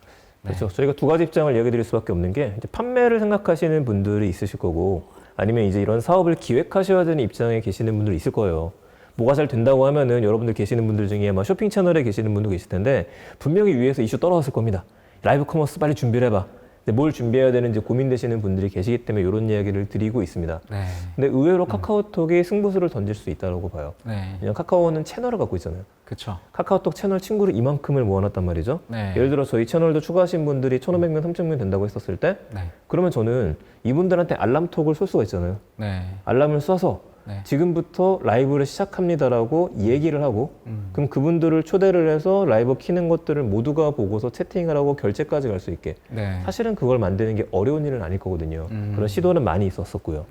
네. 그렇죠. 저희가 두 가지 입장을 이야기 드릴 수밖에 없는 게 이제 판매를 생각하시는 분들이 있으실 거고 아니면 이제 이런 사업을 기획하셔야 되는 입장에 계시는 분들이 있을 거예요. 뭐가 잘 된다고 하면은 여러분들 계시는 분들 중에 아마 쇼핑 채널에 계시는 분도 계실 텐데 분명히 위에서 이슈 떨어졌을 겁니다. 라이브 커머스 빨리 준비를 해봐. 근데 뭘 준비해야 되는지 고민되시는 분들이 계시기 때문에 이런 이야기를 드리고 있습니다. 네. 근데 의외로 카카오톡이 승부수를 던질 수 있다고 봐요. 네. 왜냐면 카카오는 채널을 갖고 있잖아요. 그쵸. 카카오톡 채널 친구를 이만큼을 모아놨단 말이죠. 네. 예를 들어 저희 채널도 추가하신 분들이 1,500명, 3,000명 된다고 했었을 때 네. 그러면 저는 이분들한테 알람톡을 쏠 수가 있잖아요. 네. 알람을 쏴서 네. 지금부터 라이브를 시작합니다라고 얘기를 하고 그럼 그분들을 초대를 해서 라이브 키는 것들을 모두가 보고서 채팅을 하고 결제까지 갈 수 있게 네. 사실은 그걸 만드는 게 어려운 일은 아닐 거거든요. 그런 시도는 많이 있었었고요.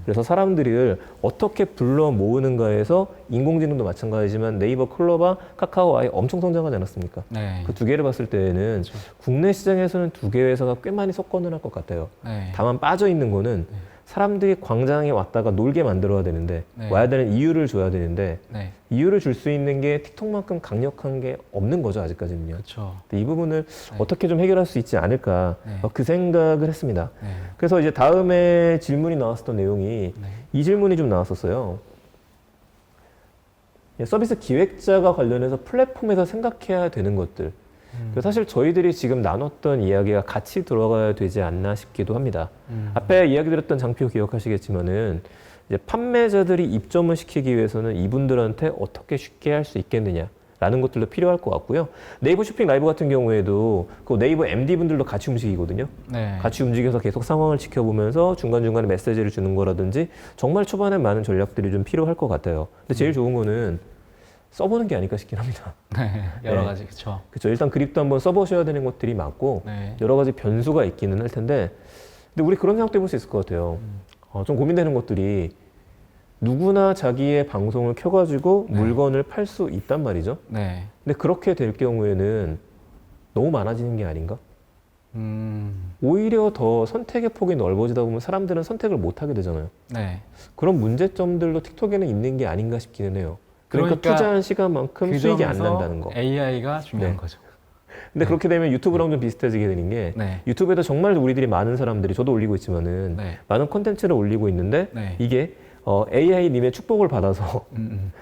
그래서 사람들을 어떻게 불러 모으는가에서 인공지능도 마찬가지지만 네이버, 클로바, 카카오 아예 엄청 성장하지 않았습니까? 네. 그 두 개를 봤을 때는 국내 시장에서는 두 개 회사가 꽤 많이 섞어는 할 것 같아요. 네. 다만 빠져 있는 거는 사람들이 광장에 왔다가 놀게 만들어야 되는데 네. 와야 되는 이유를 줘야 되는데 네. 이유를 줄 수 있는 게 틱톡만큼 강력한 게 없는 거죠 아직까지는요. 그쵸. 근데 이 부분을 어떻게 좀 해결할 수 있지 않을까 네. 그 생각을 했습니다. 네. 그래서 이제 다음에 질문이 나왔었던 내용이 네. 이 질문이 좀 나왔었어요. 서비스 기획자가 관련해서 플랫폼에서 생각해야 되는 것들. 사실 저희들이 지금 나눴던 이야기가 같이 들어가야 되지 않나 싶기도 합니다. 앞에 이야기 드렸던 장표 기억하시겠지만은 이제 판매자들이 입점을 시키기 위해서는 이분들한테 어떻게 쉽게 할 수 있겠느냐라는 것들도 필요할 것 같고요. 네이버 쇼핑 라이브 같은 경우에도 그 네이버 MD 분들도 같이 움직이거든요. 네. 같이 움직여서 계속 상황을 지켜보면서 중간중간에 메시지를 주는 거라든지 정말 초반에 많은 전략들이 좀 필요할 것 같아요. 근데 제일 좋은 거는 써보는 게 아닐까 싶긴 합니다. 네. 여러 네. 가지. 그쵸. 그렇죠. 일단 그립도 한번 써보셔야 되는 것들이 많고 네. 여러 가지 변수가 있기는 할 텐데 근데 우리 그런 생각도 해볼 수 있을 것 같아요. 좀 고민되는 것들이 누구나 자기의 방송을 켜가지고 네. 물건을 팔 수 있단 말이죠. 네. 근데 그렇게 될 경우에는 너무 많아지는 게 아닌가? 오히려 더 선택의 폭이 넓어지다 보면 사람들은 선택을 못 하게 되잖아요. 네. 그런 문제점들도 틱톡에는 있는 게 아닌가 싶기는 해요. 그러니까 그러니까 투자한 시간만큼 그 수익이 안 점에서 난다는 거. AI가 중요한 네. 거죠. 근데 그렇게 되면 유튜브랑 좀 비슷해지게 되는 게 네. 유튜브에도 정말 우리들이 많은 사람들이 저도 올리고 있지만은 네. 많은 콘텐츠를 올리고 있는데 네. 이게 AI님의 축복을 받아서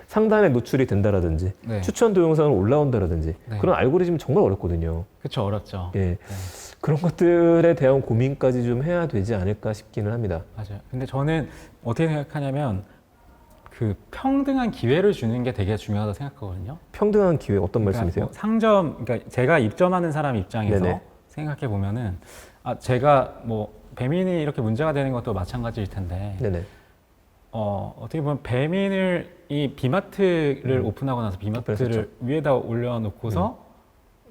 상단에 노출이 된다라든지 네. 추천 동영상을 올라온다라든지 네. 그런 알고리즘이 정말 어렵거든요. 그쵸. 어렵죠. 예. 네. 그런 것들에 대한 고민까지 좀 해야 되지 않을까 싶기는 합니다. 맞아요. 근데 저는 어떻게 생각하냐면 그 평등한 기회를 주는 게 되게 중요하다고 생각하거든요. 평등한 기회 어떤 그러니까 말씀이세요? 뭐 상점, 그러니까 제가 입점하는 사람 입장에서 네네. 생각해 보면은 제가 뭐 배민이 이렇게 문제가 되는 것도 마찬가지일 텐데 네네. 어떻게 보면 배민을 이 비마트를 오픈하고 나서 비마트를 그랬었죠. 위에다 올려놓고서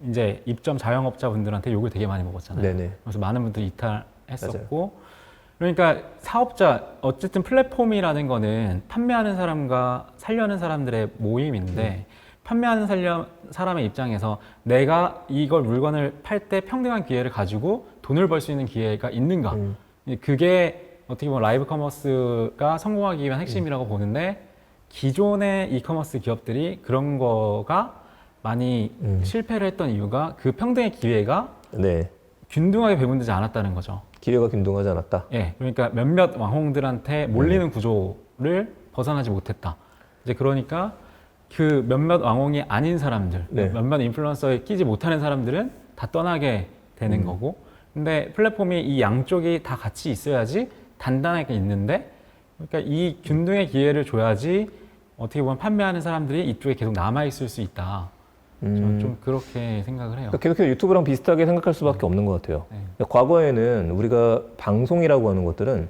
이제 입점 자영업자분들한테 욕을 되게 많이 먹었잖아요. 네네. 그래서 많은 분들이 이탈했었고 그러니까 사업자 어쨌든 플랫폼이라는 거는 판매하는 사람과 살려는 사람들의 모임인데 판매하는 사람의 입장에서 내가 이걸 물건을 팔 때 평등한 기회를 가지고 돈을 벌 수 있는 기회가 있는가 그게 어떻게 보면 라이브 커머스가 성공하기 위한 핵심이라고 보는데 기존의 이커머스 기업들이 그런 거가 많이 실패를 했던 이유가 그 평등의 기회가 네. 균등하게 배분되지 않았다는 거죠. 기회가 균등하지 않았다. 예, 그러니까 몇몇 왕홍들한테 몰리는 구조를 벗어나지 못했다. 이제 그러니까 그 몇몇 왕홍이 아닌 사람들, 네. 몇몇 인플루언서에 끼지 못하는 사람들은 다 떠나게 되는 거고, 근데 플랫폼이 이 양쪽이 다 같이 있어야지 단단하게 있는데, 그러니까 이 균등의 기회를 줘야지 어떻게 보면 판매하는 사람들이 이쪽에 계속 남아 있을 수 있다. 저는 좀 그렇게 생각을 해요. 그러니까 계속해서 유튜브랑 비슷하게 생각할 수밖에 없는 것 같아요. 네. 그러니까 과거에는 우리가 방송이라고 하는 것들은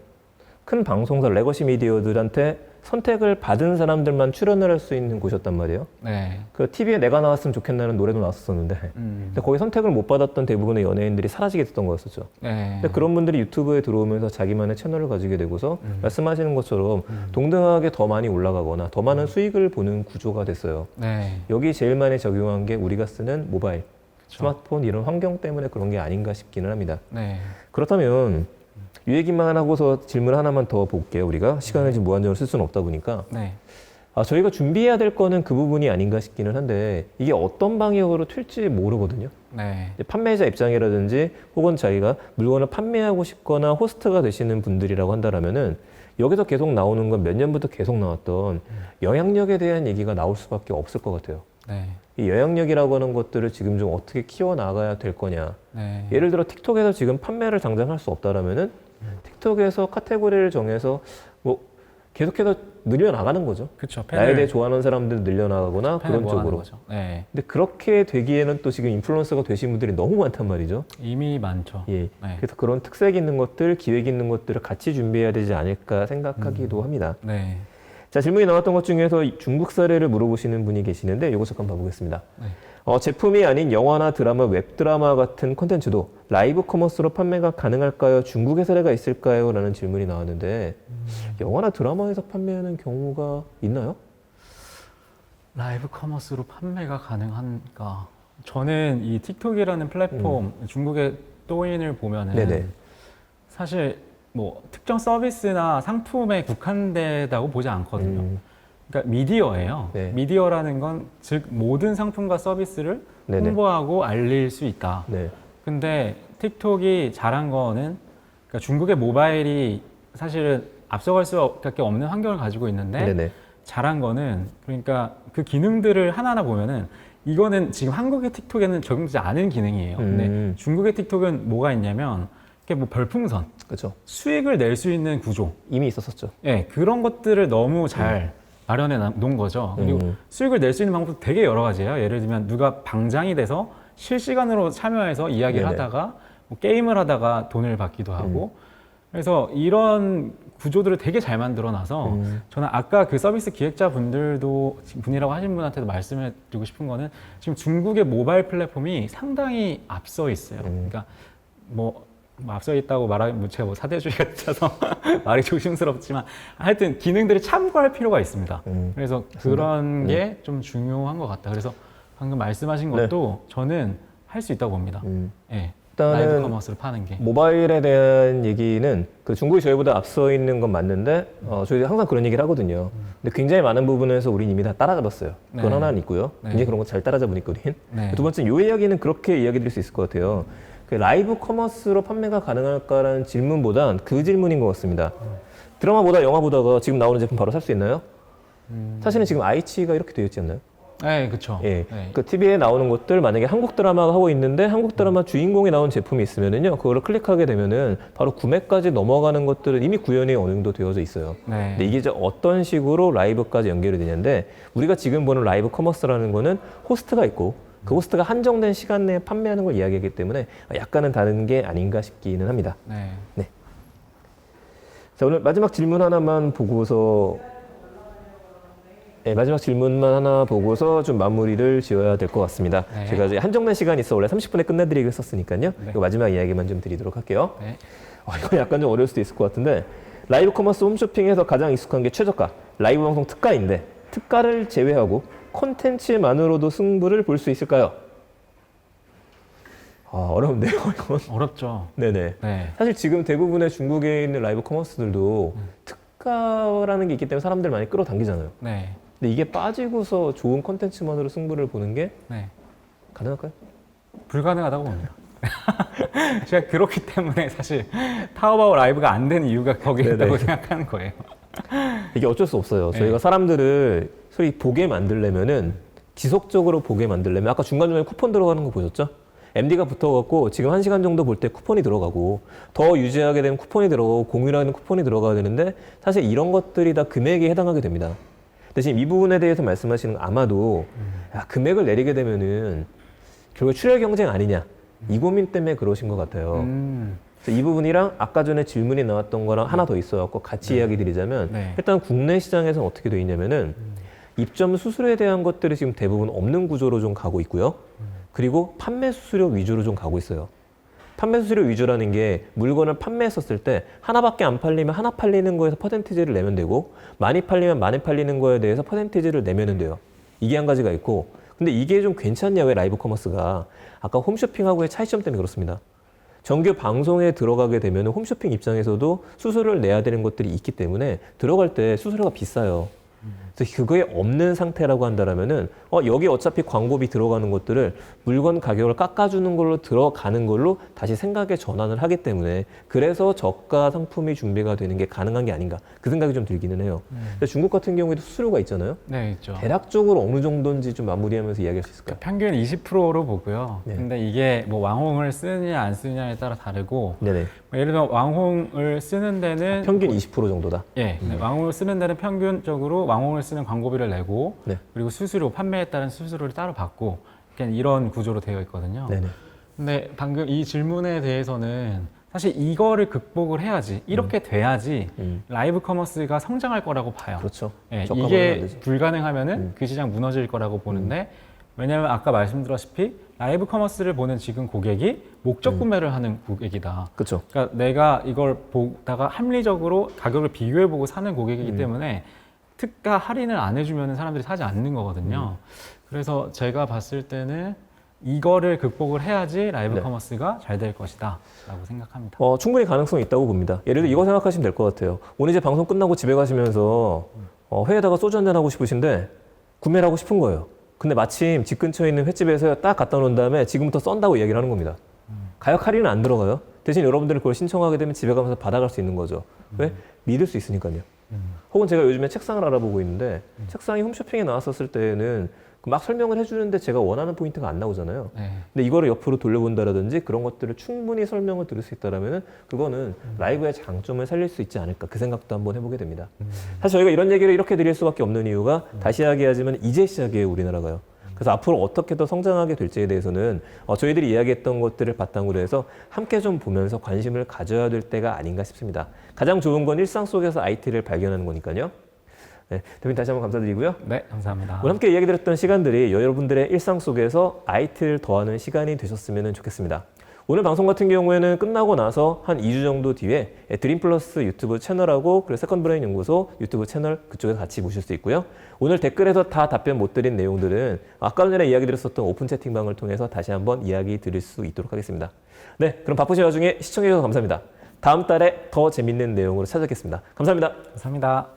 큰 방송사, 레거시 미디어들한테 선택을 받은 사람들만 출연을 할 수 있는 곳이었단 말이에요. 네. 그 TV에 내가 나왔으면 좋겠다는 노래도 나왔었는데 근데 거기 선택을 못 받았던 대부분의 연예인들이 사라지게 됐던 거였었죠. 네. 근데 그런 분들이 유튜브에 들어오면서 자기만의 채널을 가지게 되고서 말씀하시는 것처럼 동등하게 더 많이 올라가거나 더 많은 수익을 보는 구조가 됐어요. 네. 여기 제일 많이 적용한 게 우리가 쓰는 모바일. 그리고 틱톡. 그리고 스마트폰 이런 환경 때문에 그런 게 아닌가 싶기는 합니다. 네. 그렇다면 이 얘기만 하고서 질문 하나만 더 볼게요. 우리가 시간을 지금 무한정으로 쓸 수는 없다 보니까 네. 저희가 준비해야 될 거는 그 부분이 아닌가 싶기는 한데 이게 어떤 방향으로 튈지 모르거든요. 네. 이제 판매자 입장이라든지 혹은 자기가 물건을 판매하고 싶거나 호스트가 되시는 분들이라고 한다라면은 여기서 계속 나오는 건 몇 년부터 계속 나왔던 영향력에 대한 얘기가 나올 수밖에 없을 것 같아요. 네. 이 영향력이라고 하는 것들을 지금 좀 어떻게 키워나가야 될 거냐. 네. 예를 들어 틱톡에서 지금 판매를 당장 할 수 없다라면은 틱톡에서 카테고리를 정해서 뭐 계속해서 늘려나가는 거죠. 그렇죠. 나에 대해 좋아하는 사람들 늘려나가거나 그런 쪽으로. 거죠. 네. 근데 그렇게 되기에는 또 지금 인플루언서가 되신 분들이 너무 많단 말이죠. 이미 많죠. 예. 네. 그래서 그런 특색 있는 것들, 기획 있는 것들을 같이 준비해야 되지 않을까 생각하기도 합니다. 네. 자, 질문이 나왔던 것 중에서 중국 사례를 물어보시는 분이 계시는데 이거 잠깐 봐보겠습니다. 네. 제품이 아닌 영화나 드라마, 웹드라마 같은 콘텐츠도 라이브 커머스로 판매가 가능할까요? 중국의 사례가 있을까요? 라는 질문이 나왔는데 영화나 드라마에서 판매하는 경우가 있나요? 라이브 커머스로 판매가 가능한가? 저는 이 틱톡이라는 플랫폼 중국의 또인을 보면은 네네. 사실 뭐 특정 서비스나 상품에 국한되다고 보지 않거든요. 그러니까 미디어예요. 네. 미디어라는 건 즉 모든 상품과 서비스를 네네. 홍보하고 알릴 수 있다. 네. 근데 틱톡이 잘한 거는 그러니까 중국의 모바일이 사실은 앞서갈 수밖에 없는 환경을 가지고 있는데 네네. 잘한 거는 그러니까 그 기능들을 하나하나 보면은 이거는 지금 한국의 틱톡에는 적용되지 않은 기능이에요. 근데 중국의 틱톡은 뭐가 있냐면 이게 뭐 별풍선, 그렇죠. 수익을 낼 수 있는 구조, 이미 있었었죠. 예, 그런 것들을 너무 잘 마련해 놓은 거죠. 그리고 수익을 낼 수 있는 방법도 되게 여러 가지예요. 예를 들면 누가 방장이 돼서 실시간으로 참여해서 이야기를 네네. 하다가 뭐 게임을 하다가 돈을 받기도 하고 그래서 이런 구조들을 되게 잘 만들어 놔서 저는 아까 그 서비스 기획자 분이라고 하신 분한테도 말씀해 드리고 싶은 거는 지금 중국의 모바일 플랫폼이 상당히 앞서 있어요. 그러니까 뭐 앞서 있다고 말하면 제가 뭐 사대주의 같아서 말이 조심스럽지만 하여튼 기능들을 참고할 필요가 있습니다. 그래서 그런 게 좀 중요한 것 같다. 그래서 방금 말씀하신 것도 저는 할 수 있다고 봅니다. 예. 라이브 일단은 커머스를 파는 게. 모바일에 대한 얘기는 그 중국이 저희보다 앞서 있는 건 맞는데 저희 항상 그런 얘기를 하거든요. 근데 굉장히 많은 부분에서 우린 이미 다 따라잡았어요. 그건 네. 하나는 있고요. 네. 굉장히 그런 거 잘 따라잡으니까 우린. 네. 두 번째는 이 이야기는 그렇게 이야기 드릴 수 있을 것 같아요. 그 라이브 커머스로 판매가 가능할까라는 질문보단 그 질문인 것 같습니다. 드라마보다 영화 보다가 지금 나오는 제품 바로 살 수 있나요? 사실은 지금 아이치가 이렇게 되어 있지 않나요? 네, 그렇죠. 예. 네. 그 TV에 나오는 것들 만약에 한국 드라마가 하고 있는데 한국 드라마 주인공이 나온 제품이 있으면은요, 그거를 클릭하게 되면은 바로 구매까지 넘어가는 것들은 이미 구현이 어느 정도 되어져 있어요. 네. 근데 이게 이제 어떤 식으로 라이브까지 연결이 되냐인데 우리가 지금 보는 라이브 커머스라는 거는 호스트가 있고 그 호스트가 한정된 시간 내에 판매하는 걸 이야기하기 때문에 약간은 다른 게 아닌가 싶기는 합니다. 네. 자, 오늘 마지막 질문 하나만 보고서 마지막 질문만 하나 보고서 좀 마무리를 지어야 될 것 같습니다. 네. 제가 이제 한정된 시간이 있어 원래 30분에 끝내드리기로 했었으니까요. 네. 이거 마지막 이야기만 좀 드리도록 할게요. 네. 이거 약간 좀 어려울 수도 있을 것 같은데 라이브 커머스 홈쇼핑에서 가장 익숙한 게 최저가, 라이브 방송 특가인데 특가를 제외하고 콘텐츠만으로도 승부를 볼 수 있을까요? 어려운데요, 이건. 어렵죠. 네네. 네. 사실 지금 대부분의 중국에 있는 라이브 커머스들도 특가라는 게 있기 때문에 사람들 많이 끌어당기잖아요. 네. 근데 이게 빠지고서 좋은 콘텐츠만으로 승부를 보는 게 네. 가능할까요? 불가능하다고 봅니다. 제가 그렇기 때문에 사실 타오바오 라이브가 안 되는 이유가 거기에 네네. 있다고 생각하는 거예요. 이게 어쩔 수 없어요. 네. 저희가 사람들을 소위 보게 만들려면은 지속적으로 보게 만들려면 아까 중간중간에 쿠폰 들어가는 거 보셨죠? MD가 붙어갖고 지금 1시간 정도 볼 때 쿠폰이 들어가고 더 유지하게 되면 쿠폰이 들어가고 공유하는 쿠폰이 들어가야 되는데 사실 이런 것들이 다 금액에 해당하게 됩니다. 대신 이 부분에 대해서 말씀하시는 건 아마도 금액을 내리게 되면은 결국 출혈 경쟁 아니냐 이 고민 때문에 그러신 것 같아요. 그래서 이 부분이랑 아까 전에 질문이 나왔던 거랑 하나 더 있어갖고 같이 이야기 드리자면 네. 일단 국내 시장에서는 어떻게 되어 있냐면은 입점 수수료에 대한 것들이 지금 대부분 없는 구조로 좀 가고 있고요. 그리고 판매 수수료 위주로 좀 가고 있어요. 판매 수수료 위주라는 게 물건을 판매했었을 때 하나밖에 안 팔리면 하나 팔리는 거에서 퍼센티지를 내면 되고 많이 팔리면 많이 팔리는 거에 대해서 퍼센티지를 내면 돼요. 이게 한 가지가 있고 근데 이게 좀 괜찮냐, 왜 라이브 커머스가? 아까 홈쇼핑하고의 차이점 때문에 그렇습니다. 정규 방송에 들어가게 되면 홈쇼핑 입장에서도 수수료를 내야 되는 것들이 있기 때문에 들어갈 때 수수료가 비싸요. 그래서 그거에 없는 상태라고 한다면은 여기 어차피 광고비 들어가는 것들을 물건 가격을 깎아주는 걸로 들어가는 걸로 다시 생각에 전환을 하기 때문에 그래서 저가 상품이 준비가 되는 게 가능한 게 아닌가 그 생각이 좀 들기는 해요. 근데 중국 같은 경우에도 수수료가 있잖아요. 네, 있죠. 대략적으로 어느 정도인지 좀 마무리하면서 이야기할 수 있을까요? 평균 20%로 보고요. 네. 근데 이게 뭐 왕홍을 쓰느냐 안 쓰느냐에 따라 다르고 네네. 뭐 예를 들어 왕홍을 쓰는 데는 평균 20% 정도다. 네, 왕홍을 쓰는 데는 평균적으로 왕홍을 쓰는 광고비를 내고 네. 그리고 수수료 판매에 따른 수수료를 따로 받고 그냥 이런 구조로 되어 있거든요. 네네. 근데 방금 이 질문에 대해서는 사실 이거를 극복을 해야지 이렇게 돼야지 라이브 커머스가 성장할 거라고 봐요. 그렇죠. 예, 저가보면 안 이게 되죠. 불가능하면은 그 시장 무너질 거라고 보는데 왜냐하면 아까 말씀드렸다시피 라이브 커머스를 보는 지금 고객이 목적 구매를 하는 고객이다. 그렇죠. 그러니까 내가 이걸 보다가 합리적으로 가격을 비교해보고 사는 고객이기 때문에 특가 할인을 안 해주면 사람들이 사지 않는 거거든요. 그래서 제가 봤을 때는 이거를 극복을 해야지 라이브 네. 커머스가 잘 될 것이다 라고 생각합니다. 충분히 가능성이 있다고 봅니다. 예를 들어 이거 생각하시면 될 것 같아요. 오늘 이제 방송 끝나고 집에 가시면서 회에다가 소주 한잔 하고 싶으신데 구매를 하고 싶은 거예요. 근데 마침 집 근처에 있는 횟집에서 딱 갖다 놓은 다음에 지금부터 썬다고 이야기를 하는 겁니다. 가격 할인은 안 들어가요. 대신 여러분들이 그걸 신청하게 되면 집에 가면서 받아갈 수 있는 거죠. 왜? 믿을 수 있으니까요. 혹은 제가 요즘에 책상을 알아보고 있는데 책상이 홈쇼핑에 나왔었을 때는 막 설명을 해주는데 제가 원하는 포인트가 안 나오잖아요. 네. 근데 이거를 옆으로 돌려본다라든지 그런 것들을 충분히 설명을 들을 수 있다라면은 그거는 라이브의 장점을 살릴 수 있지 않을까 그 생각도 한번 해보게 됩니다. 사실 저희가 이런 얘기를 이렇게 드릴 수밖에 없는 이유가 다시 이야기하지만 이제 시작이에요, 우리나라가요. 그래서 앞으로 어떻게 더 성장하게 될지에 대해서는 저희들이 이야기했던 것들을 바탕으로 해서 함께 좀 보면서 관심을 가져야 될 때가 아닌가 싶습니다. 가장 좋은 건 일상 속에서 IT를 발견하는 거니까요. 네, 대표님 다시 한번 감사드리고요. 네, 감사합니다. 오늘 함께 이야기 드렸던 시간들이 여러분들의 일상 속에서 IT를 더하는 시간이 되셨으면 좋겠습니다. 오늘 방송 같은 경우에는 끝나고 나서 한 2주 정도 뒤에 드림플러스 유튜브 채널하고 그리고 세컨브레인 연구소 유튜브 채널 그쪽에서 같이 보실 수 있고요. 오늘 댓글에서 다 답변 못 드린 내용들은 아까 전에 이야기 드렸었던 오픈 채팅방을 통해서 다시 한번 이야기 드릴 수 있도록 하겠습니다. 네, 그럼 바쁘신 와중에 시청해 주셔서 감사합니다. 다음 달에 더 재밌는 내용으로 찾아뵙겠습니다. 감사합니다. 감사합니다.